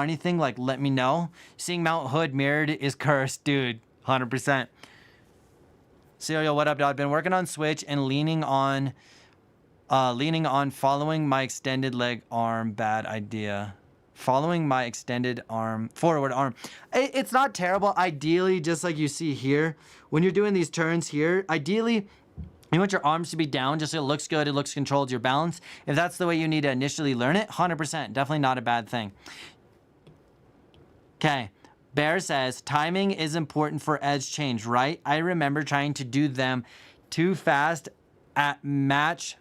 anything, like let me know. Seeing Mount Hood mirrored is cursed, dude. 100%. Serial, what up, dog? I've been working on switch and leaning on following my extended leg arm. Bad idea. Following my extended arm, forward arm. It's not terrible. Ideally, just like you see here, when you're doing these turns here, ideally, you want your arms to be down just so it looks good, it looks controlled, your balance. If that's the way you need to initially learn it, 100%, definitely not a bad thing. Okay, Bear says, timing is important for edge change, right? I remember trying to do them too fast at match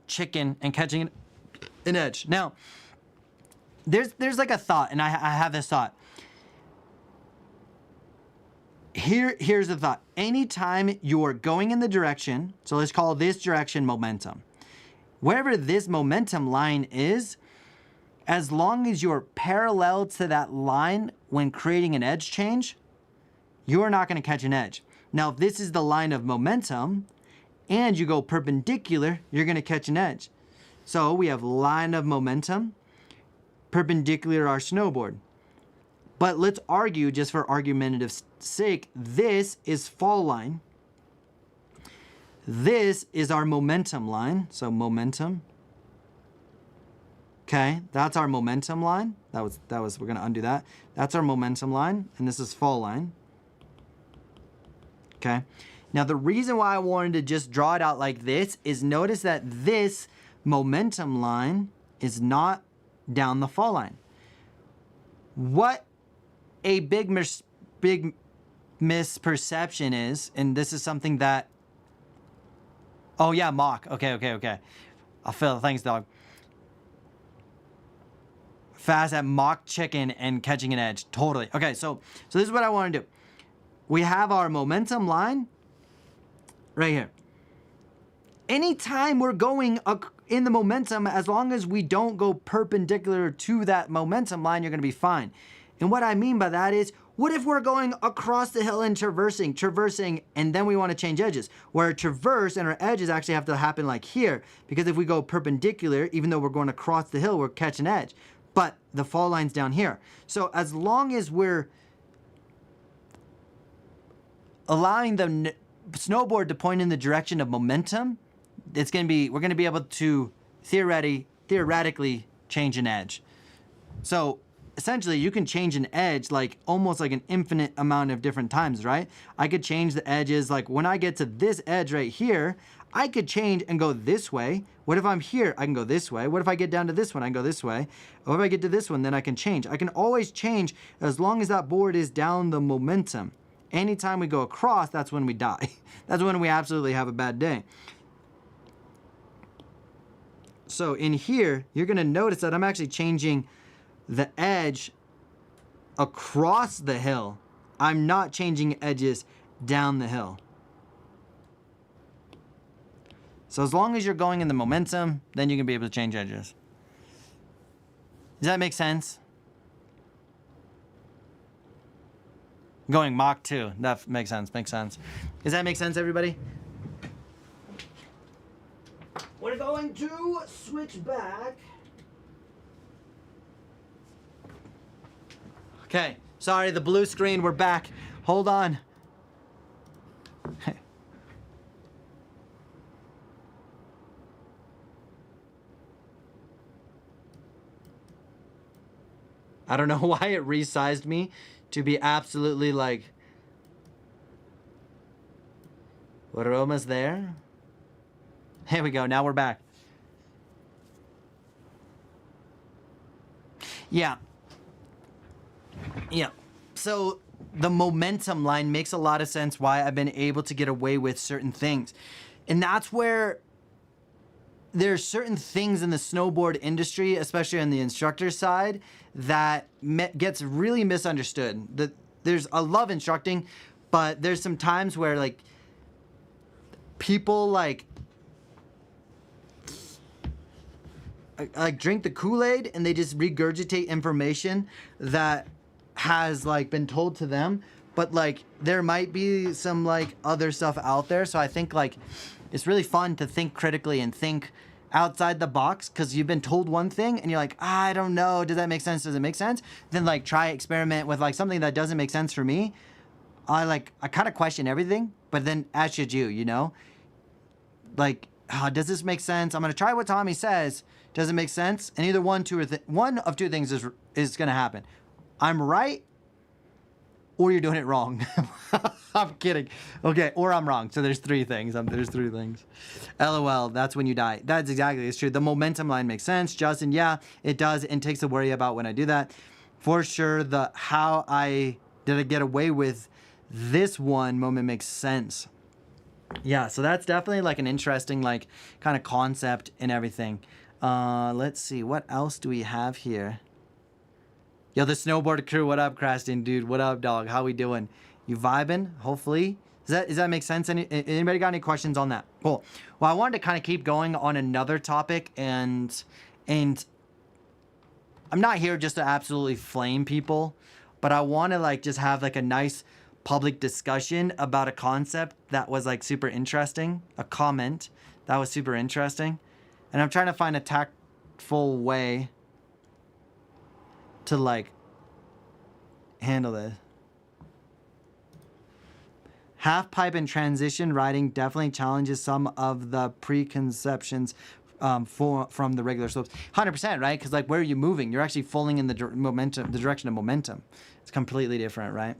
chicken and catching an edge. Now, there's like a thought, and I have this thought. Here's the thought. Anytime you're going in the direction, so let's call this direction momentum. Wherever this momentum line is, as long as you're parallel to that line when creating an edge change, you're not going to catch an edge. Now, if this is the line of momentum and you go perpendicular, you're going to catch an edge. So we have line of momentum, perpendicular to our snowboard. But let's argue, just for argumentative sake, this is fall line. This is our momentum line. So momentum. Okay, that's our momentum line. That was, we're gonna undo that. That's our momentum line, and this is fall line. Okay, now the reason why I wanted to just draw it out like this is notice that this momentum line is not down the fall line. What a big misperception is, and this is something that, oh yeah, mock. Okay. I'll fill. Thanks, dog. Fast at mock chicken and catching an edge. Totally. Okay, so this is what I want to do. We have our momentum line right here. Anytime we're going in the momentum, as long as we don't go perpendicular to that momentum line, you're going to be fine. And what I mean by that is, what if we're going across the hill and traversing, and then we want to change edges? Where traverse and our edges actually have to happen like here, because if we go perpendicular, even though we're going across the hill, we're catching edge. But the fall line's down here. So as long as we're allowing the snowboard to point in the direction of momentum, we're going to be able to theoretically change an edge. So essentially, you can change an edge like almost like an infinite amount of different times, right? I could change the edges, like when I get to this edge right here, I could change and go this way. What if I'm here? I can go this way. What if I get down to this one? I can go this way. Or if I get to this one, then I can change. I can always change as long as that board is down the momentum. Anytime we go across, that's when we die. That's when we absolutely have a bad day. So in here, you're gonna notice that I'm actually changing the edge across the hill. I'm not changing edges down the hill. So as long as you're going in the momentum, then you can be able to change edges. Does that make sense? Going Mach 2, that makes sense, Does that make sense, everybody? We're going to switch back. Okay, sorry, the blue screen, we're back. Hold on. I don't know why it resized me to be absolutely like, we're almost there. Here we go, now we're back. Yeah, so the momentum line makes a lot of sense why I've been able to get away with certain things. And that's where there's certain things in the snowboard industry, especially on the instructor side, that gets really misunderstood. I love instructing, but there's some times where like people like drink the Kool-Aid and they just regurgitate information that has like been told to them, but like there might be some like other stuff out there. So I think like it's really fun to think critically and think outside the box, because you've been told one thing and you're like, I don't know, does that make sense? Does it make sense? Then like try experiment with like something that doesn't make sense for me. I kind of question everything, but then as should you, you know? Like, does this make sense? I'm gonna try what Tommy says. Does it make sense? And either one of two things is gonna happen. I'm right, or you're doing it wrong. I'm kidding. Okay, or I'm wrong. So there's three things. LOL, that's when you die. That's exactly, it's true. The momentum line makes sense. Justin, yeah, it does. And takes to worry about when I do that. For sure, did I get away with this one moment makes sense. Yeah, so that's definitely like an interesting like kind of concept and everything. Let's see, what else do we have here? Yo, the snowboard crew, what up, Craston, dude? What up, dog? How we doing? You vibing? Hopefully. Does that make sense? Anybody got any questions on that? Cool. Well, I wanted to kind of keep going on another topic, and I'm not here just to absolutely flame people, but I want to like just have like a nice public discussion about a concept that was like super interesting, a comment that was super interesting, and I'm trying to find a tactful way to like handle this. Half pipe and transition riding definitely challenges some of the preconceptions from the regular slopes. 100%, right? Because like, where are you moving? You're actually falling in the direction of momentum. It's completely different, right?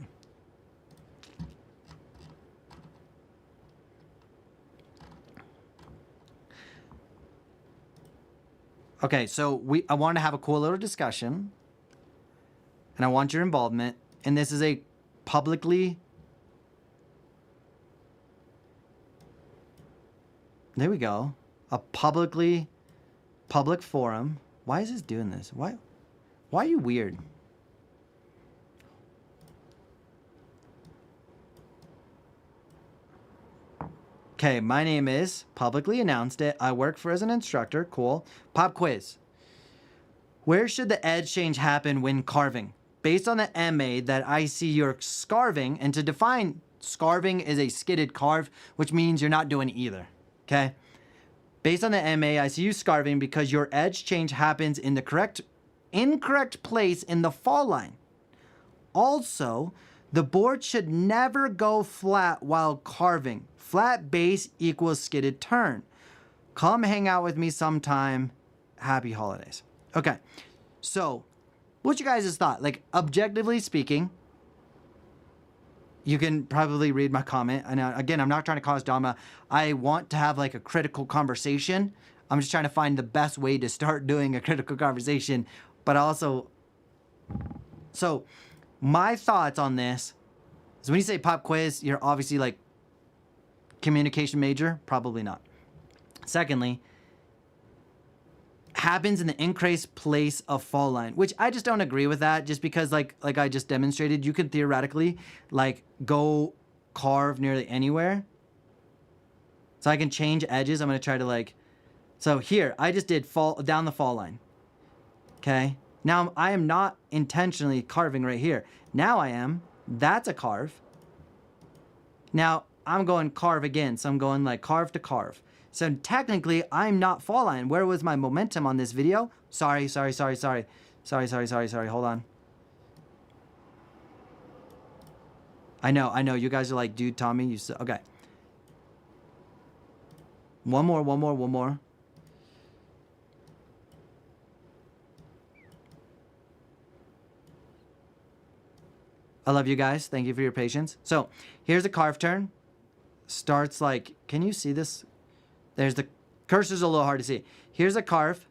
Okay, so I want to have a cool little discussion, and I want your involvement. And this is a publicly. There we go. A public forum. Why is this doing this? Why are you weird? Okay, my name is, publicly announced it. I work as an instructor. Cool. Pop quiz. Where should the edge change happen when carving? Based on the MA that I see you're scarving, and to define, scarving is a skidded carve, which means you're not doing either. Okay? Based on the MA, I see you scarving because your edge change happens in the incorrect place in the fall line. Also, the board should never go flat while carving. Flat base equals skidded turn. Come hang out with me sometime. Happy holidays. Okay, so what's your guys' thought? Like, objectively speaking, you can probably read my comment. And again, I'm not trying to cause drama. I want to have like a critical conversation. I'm just trying to find the best way to start doing a critical conversation. But also, so my thoughts on this is when you say pop quiz, you're obviously like communication major. Probably not. Secondly, happens in the increased place of fall line, which I just don't agree with that, just because like I just demonstrated, you could theoretically like go carve nearly anywhere. So I can change edges. I'm going to try to like, so here I just did fall down the fall line. Okay. Now I am not intentionally carving right here. Now I am. That's a carve. Now I'm going carve again. So I'm going like carve to carve. So technically, I'm not fall line. Where was my momentum on this video? Sorry. Hold on. I know. You guys are like, dude, Tommy, you said, okay. One more. I love you guys. Thank you for your patience. So here's a carve turn. Starts like, can you see this? There's the cursor's a little hard to see. Here's a carve.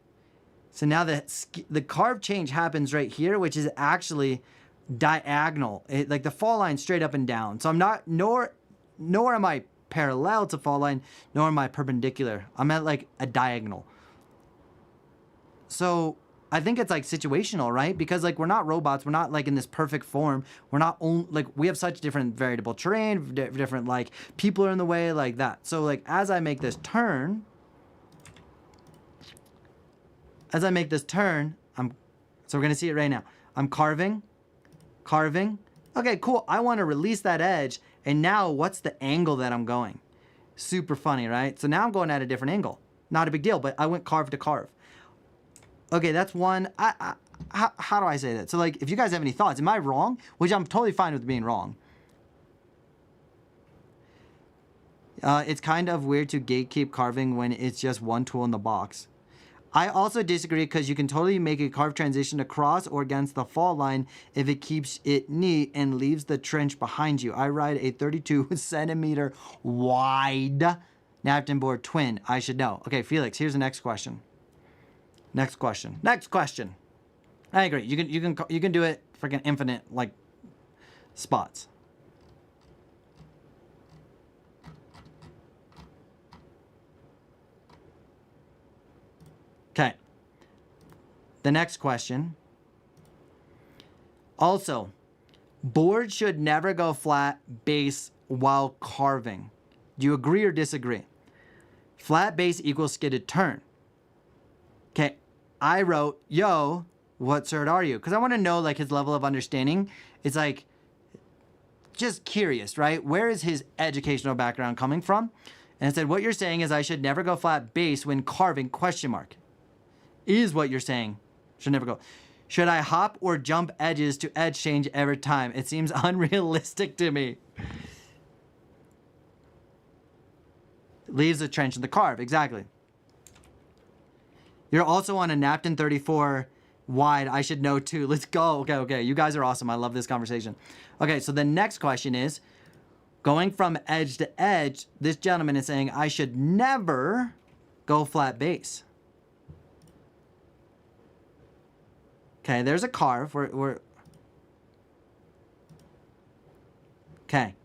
So now the carve change happens right here, which is actually diagonal. Like the fall line straight up and down. So I'm not, nor am I parallel to fall line, nor am I perpendicular. I'm at like a diagonal. So I think it's like situational, right? Because like we're not robots. We're not like in this perfect form. We're not like we have such different variable terrain, different like people are in the way, like that. So like as I make this turn, so we're gonna see it right now. I'm carving. Okay, cool. I want to release that edge, and now what's the angle that I'm going? Super funny, right? So now I'm going at a different angle. Not a big deal, but I went carve to carve. Okay, that's one. How do I say that? So like, if you guys have any thoughts, am I wrong? Which I'm totally fine with being wrong. It's kind of weird to gatekeep carving when it's just one tool in the box. I also disagree because you can totally make a carve transition across or against the fall line if it keeps it neat and leaves the trench behind you. I ride a 32 centimeter wide Napton board twin. I should know. Okay, Felix, here's the next question. Next question. I agree. You can do it freaking infinite like spots. Okay. The next question. Also, Board should never go flat base while carving. Do you agree or disagree? Flat base equals skidded turn. Okay, I wrote, yo, what cert are you? Because I want to know like his level of understanding. It's like, just curious, right? Where is his educational background coming from? And it said, what you're saying is I should never go flat base when carving, question mark. Is what you're saying. Should never go. Should I hop or jump edges to edge change every time? It seems unrealistic to me. Leaves the trench in the carve, exactly. You're also on a Napton 34 wide. I should know too. Let's go. Okay. You guys are awesome. I love this conversation. Okay, so the next question is, going from edge to edge, this gentleman is saying I should never go flat base. Okay, there's a carve. Okay.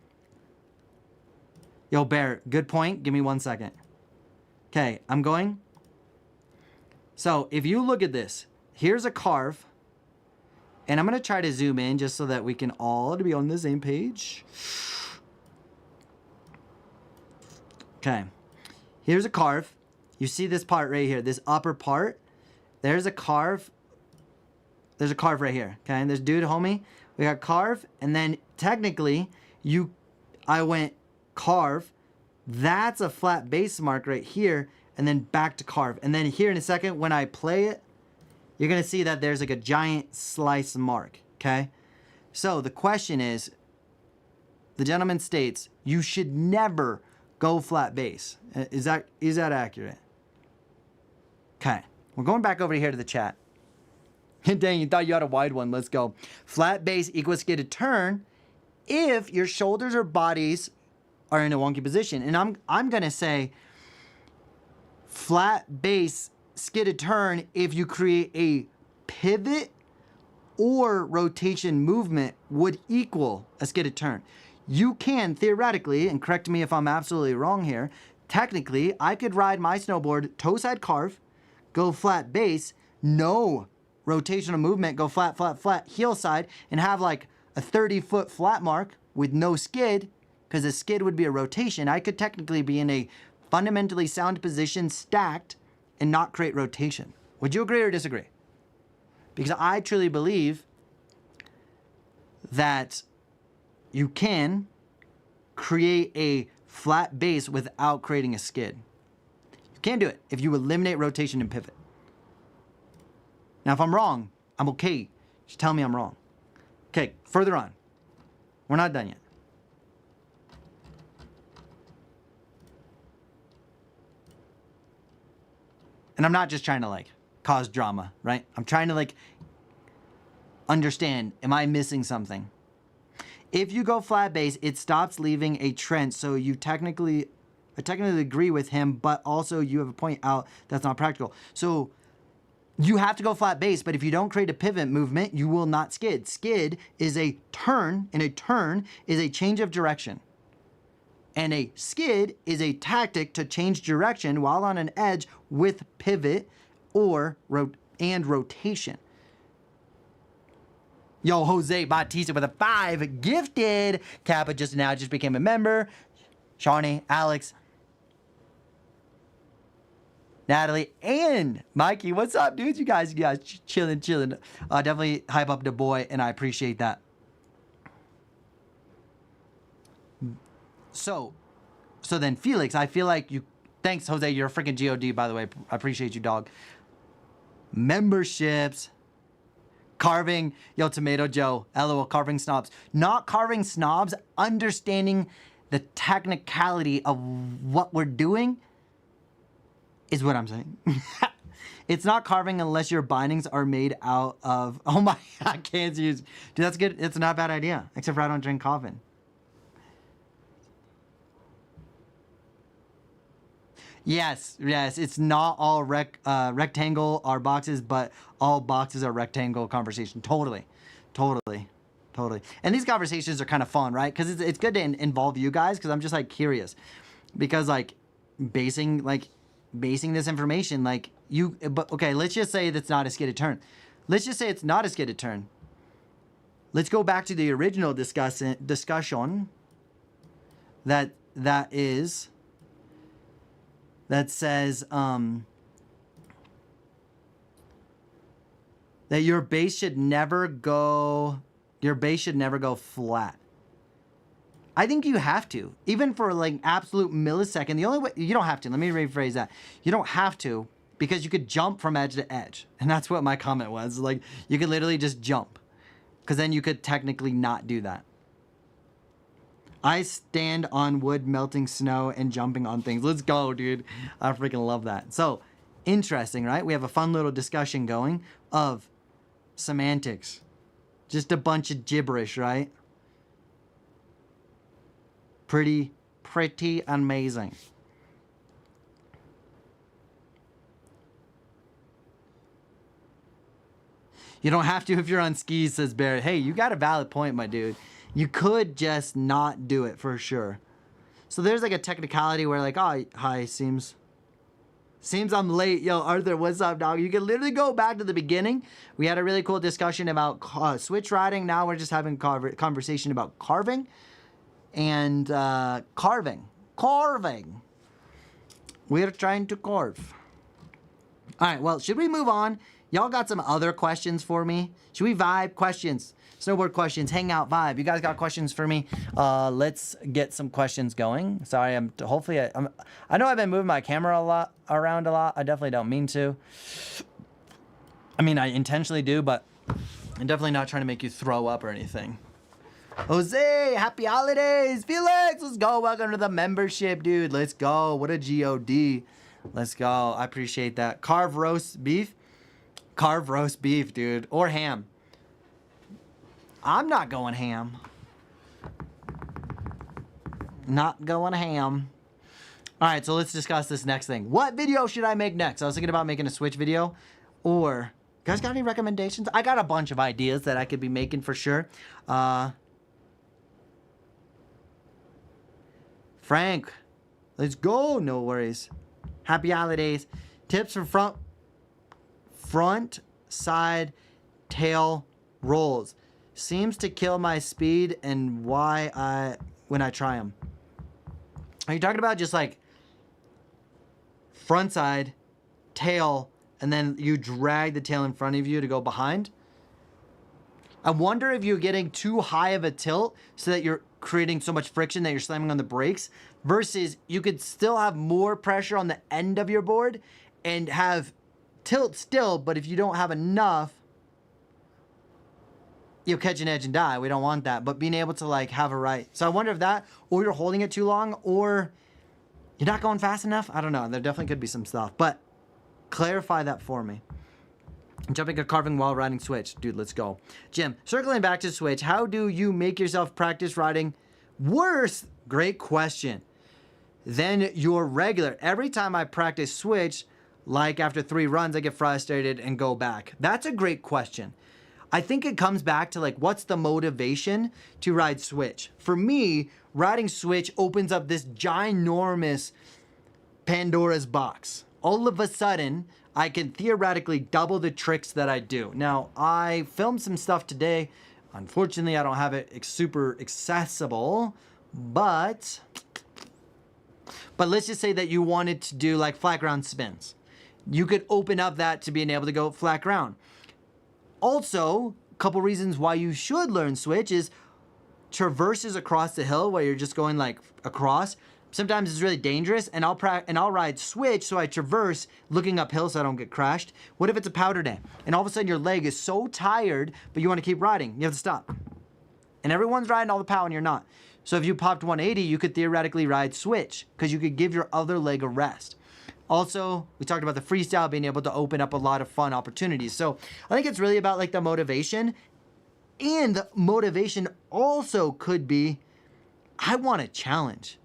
Yo, Bear, good point. Give me 1 second. Okay, I'm going. So if you look at this, here's a carve. And I'm going to try to zoom in just so that we can all be on the same page. Okay. Here's a carve. You see this part right here, this upper part. There's a carve. There's a carve right here. Okay, and there's dude, homie. We got carve. And then technically, I went carve. That's a flat base mark right here. And then back to carve. And then here in a second, when I play it, you're going to see that there's like a giant slice mark, okay? So the question is, the gentleman states, you should never go flat base. Is that accurate? Okay, we're going back over here to the chat. Dang, you thought you had a wide one. Let's go. Flat base equals skidded turn if your shoulders or bodies are in a wonky position. And I'm going to say flat base skidded turn if you create a pivot or rotation movement would equal a skidded turn. You can theoretically, and correct me if I'm absolutely wrong here, technically I could ride my snowboard toe side carve, go flat base, no rotational movement, go flat, flat, flat, heel side, and have like a 30-foot flat mark with no skid, because a skid would be a rotation. I could technically be in a fundamentally sound position stacked and not create rotation. Would you agree or disagree? Because I truly believe that you can create a flat base without creating a skid. You can do it if you eliminate rotation and pivot. Now, if I'm wrong, I'm okay. Just tell me I'm wrong. Okay, further on. We're not done yet. And I'm not just trying to like cause drama, right? I'm trying to like understand, am I missing something? If you go flat base, it stops leaving a trench. So I technically agree with him, but also you have a point out that's not practical. So you have to go flat base, but if you don't create a pivot movement, you will not skid. Skid is a turn, and a turn is a change of direction. And a skid is a tactic to change direction while on an edge with pivot or rotation. Yo, Jose Bautista with a 5 gifted. Kappa just became a member. Shawnee, Alex, Natalie, and Mikey. What's up, dudes? You guys chilling. Definitely hype up the boy, and I appreciate that. So then Felix, I feel like you, thanks Jose, you're a freaking GOD, by the way. I appreciate you, dog. Memberships, carving, yo, Tomato Joe, LOL, carving snobs. Not carving snobs, understanding the technicality of what we're doing is what I'm saying. It's not carving unless your bindings are made out of, oh my, I can't use, dude, that's good. It's not a bad idea, except for I don't drink coffee. Yes, it's not all rectangle are boxes, but all boxes are rectangle conversation. Totally. And these conversations are kind of fun, right? Because it's good to involve you guys, because I'm just like curious. Because like basing this information, like but okay, let's just say that's not a skidded turn. Let's just say it's not a skidded turn. let's go back to the original discussion that says that your base should never go flat. I think you have to, even for like absolute millisecond. The only way, you don't have to. Let me rephrase that. You don't have to, because you could jump from edge to edge, and that's what my comment was. Like, you could literally just jump, because then you could technically not do that. I stand on wood, melting snow, and jumping on things. Let's go, dude. I freaking love that. So, interesting, right? We have a fun little discussion going of semantics. Just a bunch of gibberish, right? Pretty amazing. You don't have to if you're on skis, says Barrett. Hey, you got a valid point, my dude. You could just not do it for sure. So there's like a technicality where like, oh, hi, seems I'm late. Yo, Arthur, what's up, dog? You can literally go back to the beginning. We had a really cool discussion about switch riding. Now we're just having conversation about carving and carving. We're trying to carve. All right, well, should we move on? Y'all got some other questions for me? Should we vibe? Questions, snowboard questions, hang out, vibe. You guys got questions for me? Let's get some questions going. Sorry, I know I've been moving my camera around a lot. I definitely don't mean to. I mean, I intentionally do, but I'm definitely not trying to make you throw up or anything. Jose, happy holidays. Felix, let's go. Welcome to the membership, dude. Let's go. What a God. Let's go. I appreciate that. Carve roast beef, dude. Or ham. I'm not going ham. Not going ham. All right, so let's discuss this next thing. What video should I make next? I was thinking about making a Switch video. Or, you guys got any recommendations? I got a bunch of ideas that I could be making for sure. Frank, let's go. No worries. Happy holidays. Tips for front, side, tail rolls. Seems to kill my speed and when I try them. Are you talking about just like front side, tail, and then you drag the tail in front of you to go behind? I wonder if you're getting too high of a tilt so that you're creating so much friction that you're slamming on the brakes, versus you could still have more pressure on the end of your board and have tilt still, but if you don't have enough, you'll catch an edge and die. We don't want that. But being able to like have a right. So I wonder if that, or you're holding it too long, or you're not going fast enough. I don't know. There definitely could be some stuff, but clarify that for me. Jumping or carving while riding Switch. Dude, let's go. Jim, circling back to Switch, how do you make yourself practice riding worse? Great question. Than your regular. Every time I practice Switch, like after 3 runs, I get frustrated and go back. That's a great question. I think it comes back to like, what's the motivation to ride Switch? For me, riding Switch opens up this ginormous Pandora's box. All of a sudden, I can theoretically double the tricks that I do. Now, I filmed some stuff today. Unfortunately, I don't have it super accessible, but let's just say that you wanted to do like flat ground spins. You could open up that to being able to go flat ground. Also, a couple reasons why you should learn Switch is traverses across the hill where you're just going like across. Sometimes it's really dangerous, and I'll ride Switch so I traverse looking uphill so I don't get crashed. What if it's a powder day and all of a sudden your leg is so tired but you want to keep riding? You have to stop. And everyone's riding all the power and you're not. So if you popped 180, you could theoretically ride Switch because you could give your other leg a rest. Also, we talked about the freestyle being able to open up a lot of fun opportunities. So I think it's really about like the motivation, and the motivation also could be, I want a challenge.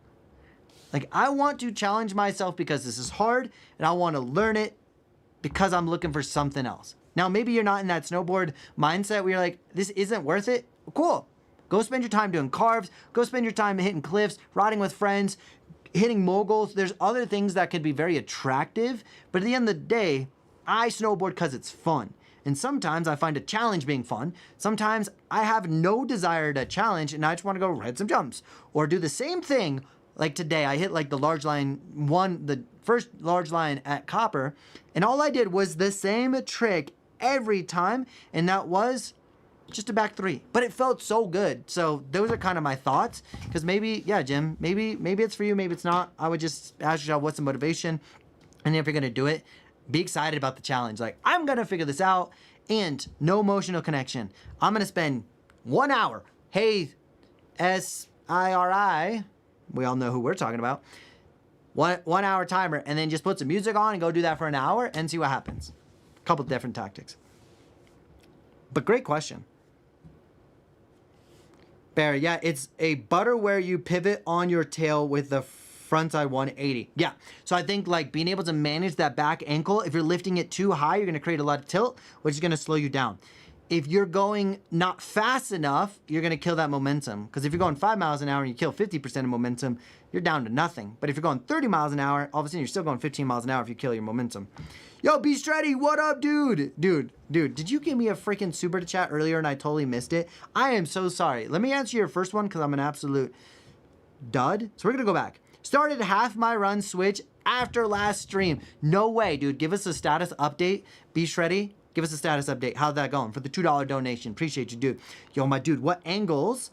Like, I want to challenge myself because this is hard, and I want to learn it because I'm looking for something else. Now, maybe you're not in that snowboard mindset where you're like, this isn't worth it. Cool. Go spend your time doing carves. Go spend your time hitting cliffs, riding with friends, hitting moguls. There's other things that could be very attractive. But at the end of the day, I snowboard because it's fun. And sometimes I find a challenge being fun. Sometimes I have no desire to challenge and I just want to go ride some jumps or do the same thing. Like today, I hit like the large line the first large line at Copper, and all I did was the same trick every time, and that was just a back 3. But it felt so good. So those are kind of my thoughts. Because maybe, yeah, Jim, maybe it's for you, maybe it's not. I would just ask yourself what's the motivation, and if you're gonna do it, be excited about the challenge. Like, I'm gonna figure this out, and no emotional connection. I'm gonna spend 1 hour. Hey, SIRI. We all know who we're talking about. 1 hour timer, and then just put some music on and go do that for an hour and see what happens. A couple different tactics. But great question. Barry, yeah, it's a butter where you pivot on your tail with the front side 180. Yeah, so I think like being able to manage that back ankle, if you're lifting it too high, you're gonna create a lot of tilt, which is gonna slow you down. If you're going not fast enough, you're gonna kill that momentum. Because if you're going 5 miles an hour and you kill 50% of momentum, you're down to nothing. But if you're going 30 miles an hour, all of a sudden you're still going 15 miles an hour if you kill your momentum. Yo, Beast Ready, what up, dude? Dude, did you give me a freaking super chat earlier and I totally missed it? I am so sorry. Let me answer your first one because I'm an absolute dud. So we're gonna go back. Started half my run switch after last stream. No way, dude. Give us a status update. Beast Ready. Give us a status update. How's that going? For the $2 donation. Appreciate you, dude. Yo, my dude, what angles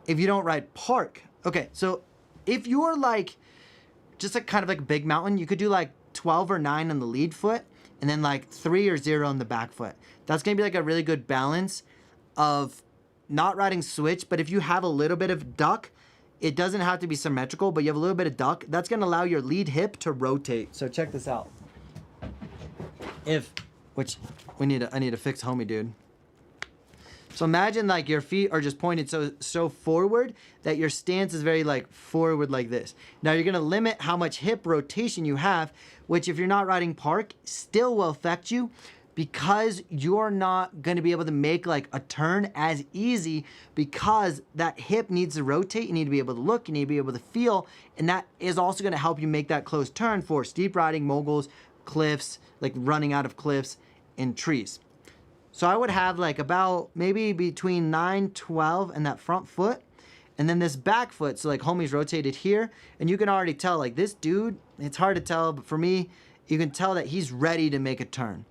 if you don't ride park? Okay, so if you're like, just a kind of like a big mountain, you could do like 12 or 9 on the lead foot and then like 3 or 0 on the back foot. That's gonna be like a really good balance of not riding switch, but if you have a little bit of duck, it doesn't have to be symmetrical, but you have a little bit of duck, that's gonna allow your lead hip to rotate. So check this out. I need to fix homie, dude. So imagine like your feet are just pointed so forward that your stance is very like forward like this. Now you're gonna limit how much hip rotation you have, which if you're not riding park, still will affect you because you're not gonna be able to make like a turn as easy because that hip needs to rotate. You need to be able to look, you need to be able to feel, and that is also gonna help you make that close turn for steep riding, moguls, cliffs, like running out of cliffs and trees. So I would have like about maybe between 9, 12 and that front foot. And then this back foot, so like homie's rotated here. And you can already tell like this dude, it's hard to tell, but for me, you can tell that he's ready to make a turn.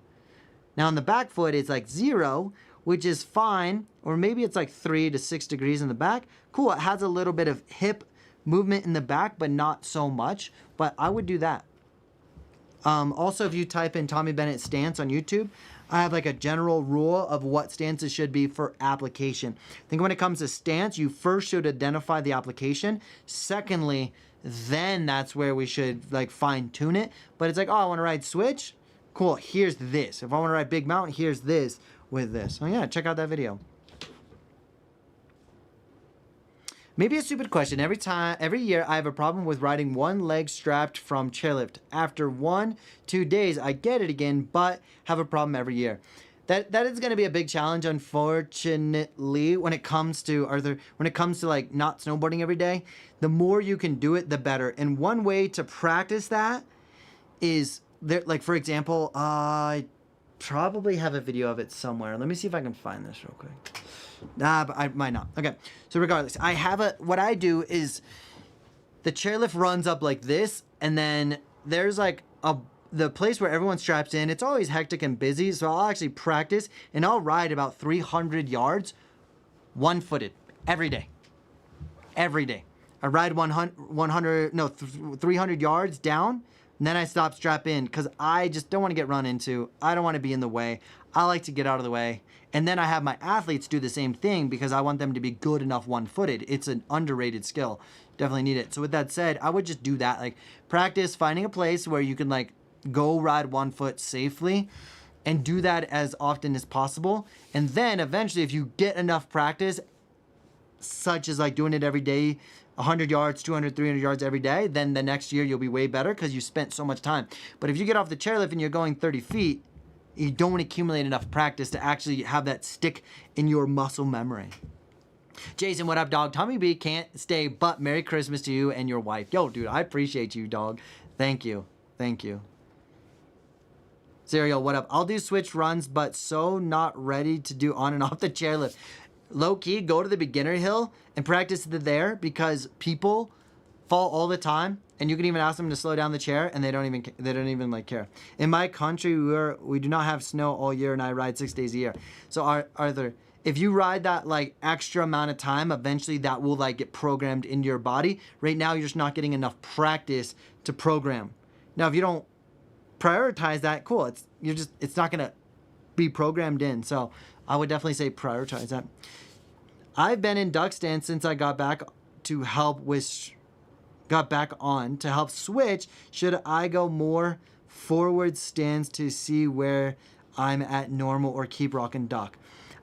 Now on the back foot, it's like 0, which is fine. Or maybe it's like 3 to 6 degrees in the back. Cool, it has a little bit of hip movement in the back, but not so much. But I would do that. Also, if you type in Tommy Bennett stance on YouTube, I have like a general rule of what stances should be for application. I think when it comes to stance, you first should identify the application. Secondly, then that's where we should like fine tune it. But it's like, oh, I want to ride switch. Cool, here's this. If I want to ride big mountain, here's this with this. Oh yeah, check out that video. Maybe a stupid question. Every year, I have a problem with riding one leg strapped from chairlift. After 1-2 days, I get it again, but have a problem every year. That is going to be a big challenge, unfortunately, when it comes to like not snowboarding every day. The more you can do it, the better. And one way to practice that is there. Like for example, I probably have a video of it somewhere. Let me see if I can find this real quick. Nah, but I might not. Okay, so regardless, what I do is the chairlift runs up like this, and then there's like the place where everyone straps in. It's always hectic and busy, so I'll actually practice, and I'll ride about 300 yards one-footed every day. Every day. I ride 300 yards down, and then I stop, strap in, because I just don't want to get run into. I don't want to be in the way. I like to get out of the way. And then I have my athletes do the same thing because I want them to be good enough one-footed. It's an underrated skill. Definitely need it. So with that said, I would just do that. Like practice finding a place where you can like go ride 1 foot safely and do that as often as possible. And then eventually if you get enough practice, such as like doing it every day, 100 yards, 200, 300 yards every day, then the next year you'll be way better because you spent so much time. But if you get off the chairlift and you're going 30 feet, you don't accumulate enough practice to actually have that stick in your muscle memory. Jason, what up, dog? Tommy B can't stay, but Merry Christmas to you and your wife. Yo, dude, I appreciate you, dog. Thank you. Thank you. Serial, what up? I'll do switch runs, but so not ready to do on and off the chairlift. Low key, go to the beginner hill and practice there because people fall all the time, and you can even ask them to slow down the chair, and they don't even like care. In my country, we do not have snow all year, and I ride 6 days a year. So Arthur, if you ride that like extra amount of time, eventually that will like get programmed into your body. Right now, you're just not getting enough practice to program. Now, if you don't prioritize that, cool. It's not gonna be programmed in. So I would definitely say prioritize that. I've been in duck stands since I got back on to help switch. Should I go more forward stance to see where I'm at normal or keep rocking duck?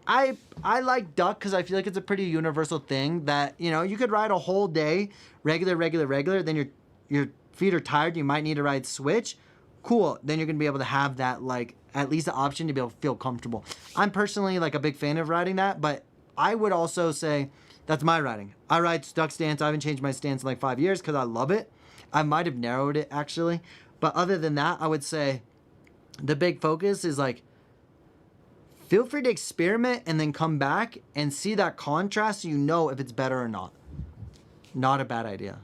I like duck because I feel like it's a pretty universal thing that, you know, you could ride a whole day regular, then your feet are tired, you might need to ride switch. Cool, then you're gonna be able to have that, like, at least the option to be able to feel comfortable. I'm personally like a big fan of riding that, but I would also say that's my riding. I ride duck stance. I haven't changed my stance in like 5 years because I love it. I might have narrowed it actually, but other than that, I would say the big focus is like, feel free to experiment and then come back and see that contrast so you know if it's better or not. Not a bad idea.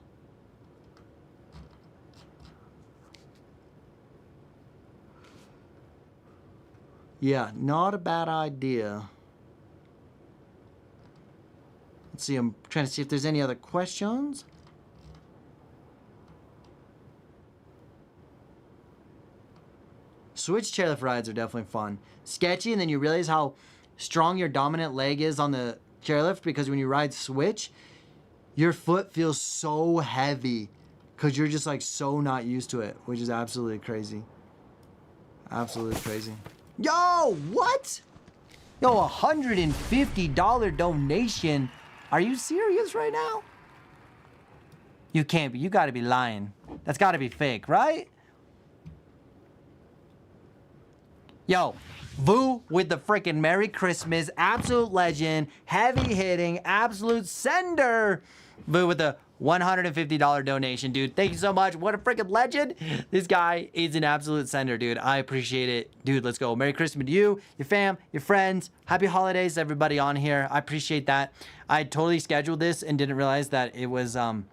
Yeah, not a bad idea. Let's see, I'm trying to see if there's any other questions. Switch chairlift rides are definitely fun. Sketchy, and then you realize how strong your dominant leg is on the chairlift because when you ride switch, your foot feels so heavy because you're just like so not used to it, which is absolutely crazy. Absolutely crazy. Yo, what? Yo, $150 donation. Are you serious right now? You can't be. You gotta be lying. That's gotta be fake, right? Yo, Vu with the freaking Merry Christmas. Absolute legend. Heavy hitting. Absolute sender. Vu with the $150 donation, dude. Thank you so much. What a freaking legend. This guy is an absolute sender, dude. I appreciate it. Dude, let's go. Merry Christmas to you, your fam, your friends. Happy holidays, everybody on here. I appreciate that. I totally scheduled this and didn't realize that it was, I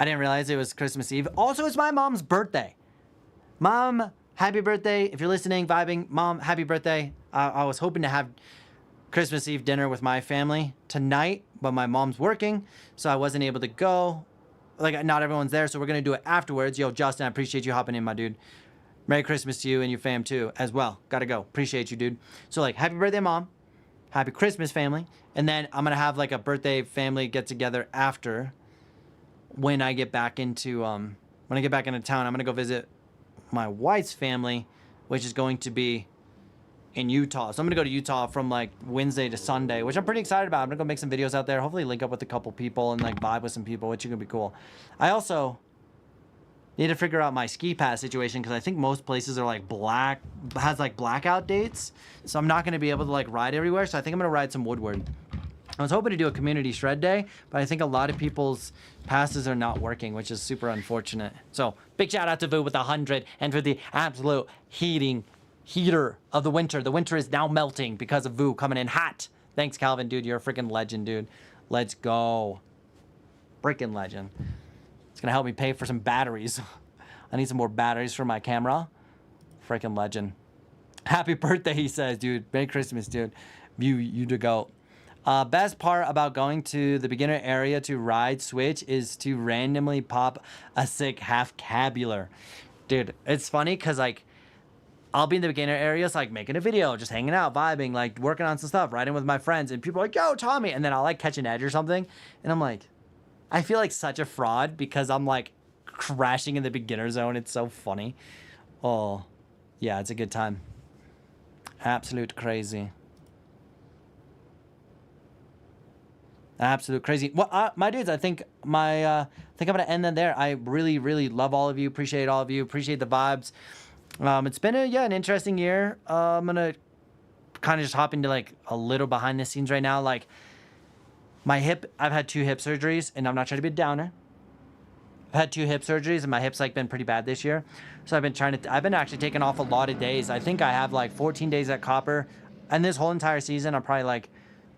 didn't realize it was Christmas Eve. Also, it's my mom's birthday. Mom, happy birthday. If you're listening, vibing, Mom, happy birthday. I was hoping to have Christmas Eve dinner with my family tonight, but my mom's working, so I wasn't able to go. Like, not everyone's there, so we're gonna do it afterwards. Yo, Justin, I appreciate you hopping in, my dude. Merry Christmas to you and your fam too, as well. Gotta go. Appreciate you, dude. So, like, happy birthday, Mom. Happy Christmas, family. And then I'm gonna have like a birthday family get together after when I get back into town. I'm gonna go visit my wife's family, which is going to be in Utah. So I'm gonna go to Utah from like Wednesday to Sunday, which I'm pretty excited about. I'm gonna go make some videos out there, hopefully link up with a couple people and like vibe with some people, which is gonna be cool. I also need to figure out my ski pass situation because I think most places are like has like blackout dates. So I'm not gonna be able to like ride everywhere. So I think I'm gonna ride some Woodward. I was hoping to do a community shred day, but I think a lot of people's passes are not working, which is super unfortunate. So big shout out to Vu with 100 and for the absolute heater of the winter. The winter is now melting because of Vu coming in hot. Thanks, Calvin, dude. You're a freaking legend, dude. Let's go. Freaking legend. It's gonna help me pay for some batteries. I need some more batteries for my camera. Freaking legend. Happy birthday, he says, dude. Merry Christmas, dude. You to go. Best part about going to the beginner area to ride switch is to randomly pop a sick half-cabular. Dude, it's funny because like I'll be in the beginner areas like making a video, just hanging out, vibing, like working on some stuff, riding with my friends, and people are like, yo, Tommy, and then I'll like catch an edge or something, and I'm like, I feel like such a fraud because I'm like crashing in the beginner zone. It's so funny. Oh, yeah, it's a good time. Absolute crazy. Absolute crazy. Well, my dudes, I think I'm gonna end that there. I really, really love all of you. Appreciate all of you. Appreciate the vibes. It's been an interesting year. I'm gonna kind of just hop into like a little behind the scenes right now. Like my hip, I've had 2 hip surgeries, and I'm not trying to be a downer. had 2 hip surgeries and my hip's like been pretty bad this year. So I've been actually taking off a lot of days. I think I have like 14 days at Copper, and this whole entire season I'm probably like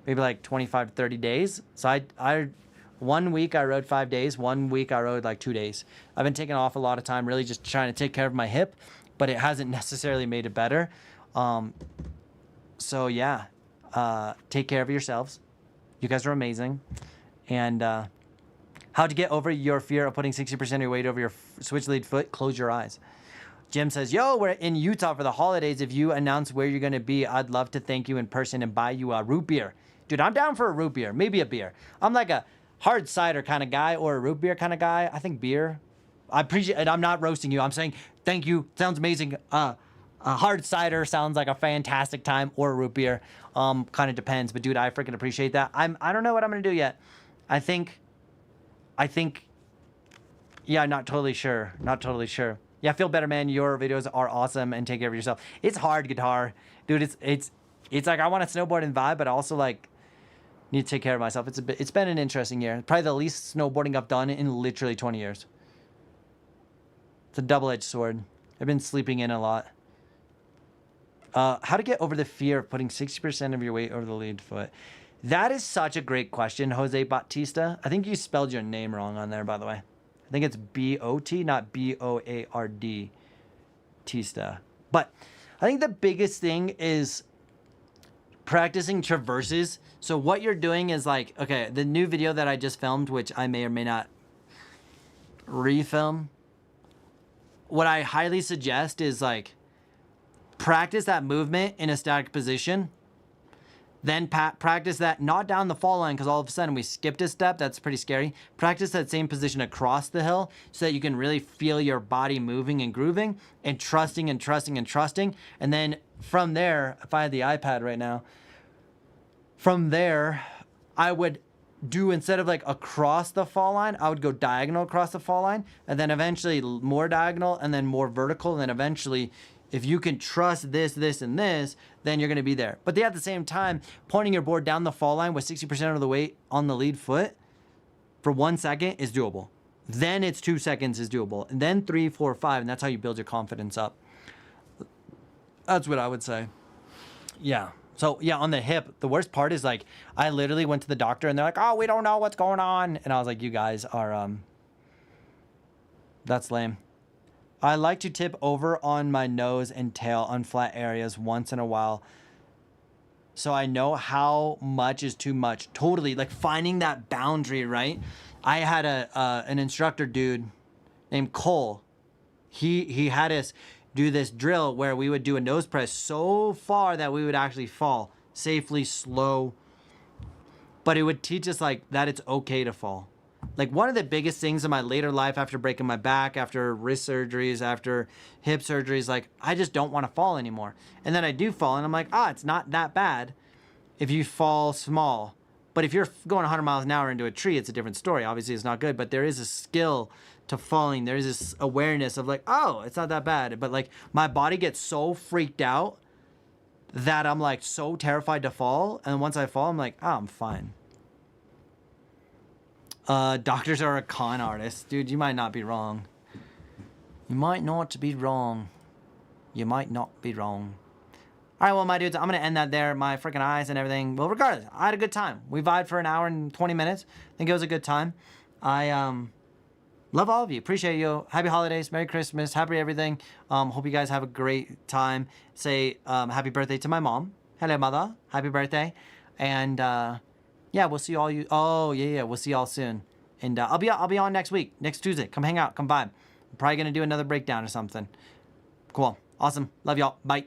maybe like 25 to 30 days. So I 1 week I rode 5 days, 1 week I rode like 2 days. I've been taking off a lot of time, really just trying to take care of my hip, but it hasn't necessarily made it better. So yeah, take care of yourselves. You guys are amazing. And how to get over your fear of putting 60% of your weight over your switch lead foot? Close your eyes. Jim says, yo, we're in Utah for the holidays. If you announce where you're going to be, I'd love to thank you in person and buy you a root beer. Dude, I'm down for a root beer, maybe a beer. I'm like a hard cider kind of guy or a root beer kind of guy. I think beer. I appreciate it. I'm not roasting you. I'm saying thank you. Sounds amazing. A hard cider sounds like a fantastic time, or a root beer. Kind of depends. But dude, I freaking appreciate that. I don't know what I'm going to do yet. I think, yeah, not totally sure. Not totally sure. Yeah, feel better, man. Your videos are awesome, and take care of yourself. It's hard, guitar. Dude, it's like I want to snowboard and vibe, but I also like need to take care of myself. It's been an interesting year. Probably the least snowboarding I've done in literally 20 years. It's a double-edged sword. I've been sleeping in a lot. How to get over the fear of putting 60% of your weight over the lead foot? That is such a great question, Jose Bautista. I think you spelled your name wrong on there, by the way. I think it's B-O-T, not B-O-A-R-D, Tista. But I think the biggest thing is practicing traverses. So what you're doing is like, okay, the new video that I just filmed, which I may or may not refilm, what I highly suggest is like practice that movement in a static position. Then practice that not down the fall line, because all of a sudden we skipped a step. That's pretty scary. Practice that same position across the hill so that you can really feel your body moving and grooving and trusting and trusting and trusting. And then from there, if I had the iPad right now, from there, I would do, instead of like across the fall line, I would go diagonal across the fall line, and then eventually more diagonal, and then more vertical, and then eventually, if you can trust this, this, and this, then you're going to be there. But at the same time, pointing your board down the fall line with 60% of the weight on the lead foot for 1 second is doable. Then it's 2 seconds is doable. And then 3, 4, 5, and that's how you build your confidence up. That's what I would say. Yeah. So yeah, on the hip, the worst part is like, I literally went to the doctor and they're like, oh, we don't know what's going on. And I was like, you guys are, that's lame. I like to tip over on my nose and tail on flat areas once in a while, so I know how much is too much. Totally, like finding that boundary, right? I had an instructor dude named Cole. He had us do this drill where we would do a nose press so far that we would actually fall safely, slow. But it would teach us like that it's okay to fall. Like one of the biggest things in my later life, after breaking my back, after wrist surgeries, after hip surgeries, like I just don't want to fall anymore. And then I do fall and I'm like, it's not that bad if you fall small. But if you're going 100 miles an hour into a tree, it's a different story. Obviously it's not good, but there is a skill to falling. There is this awareness of like, oh, it's not that bad. But like my body gets so freaked out that I'm like so terrified to fall. And once I fall, I'm like, I'm fine. Doctors are a con artist. Dude, you might not be wrong. You might not be wrong. You might not be wrong. All right, well, my dudes, I'm going to end that there. My freaking eyes and everything. Well, regardless, I had a good time. We vibed for an hour and 20 minutes. I think it was a good time. I love all of you. Appreciate you. Happy holidays. Merry Christmas. Happy everything. Hope you guys have a great time. Say happy birthday to my mom. Hello, mother. Happy birthday. And... yeah, we'll see all you. Oh, yeah, we'll see y'all soon. And I'll be on next week, next Tuesday. Come hang out, come vibe. I'm probably gonna do another breakdown or something. Cool, awesome. Love y'all. Bye.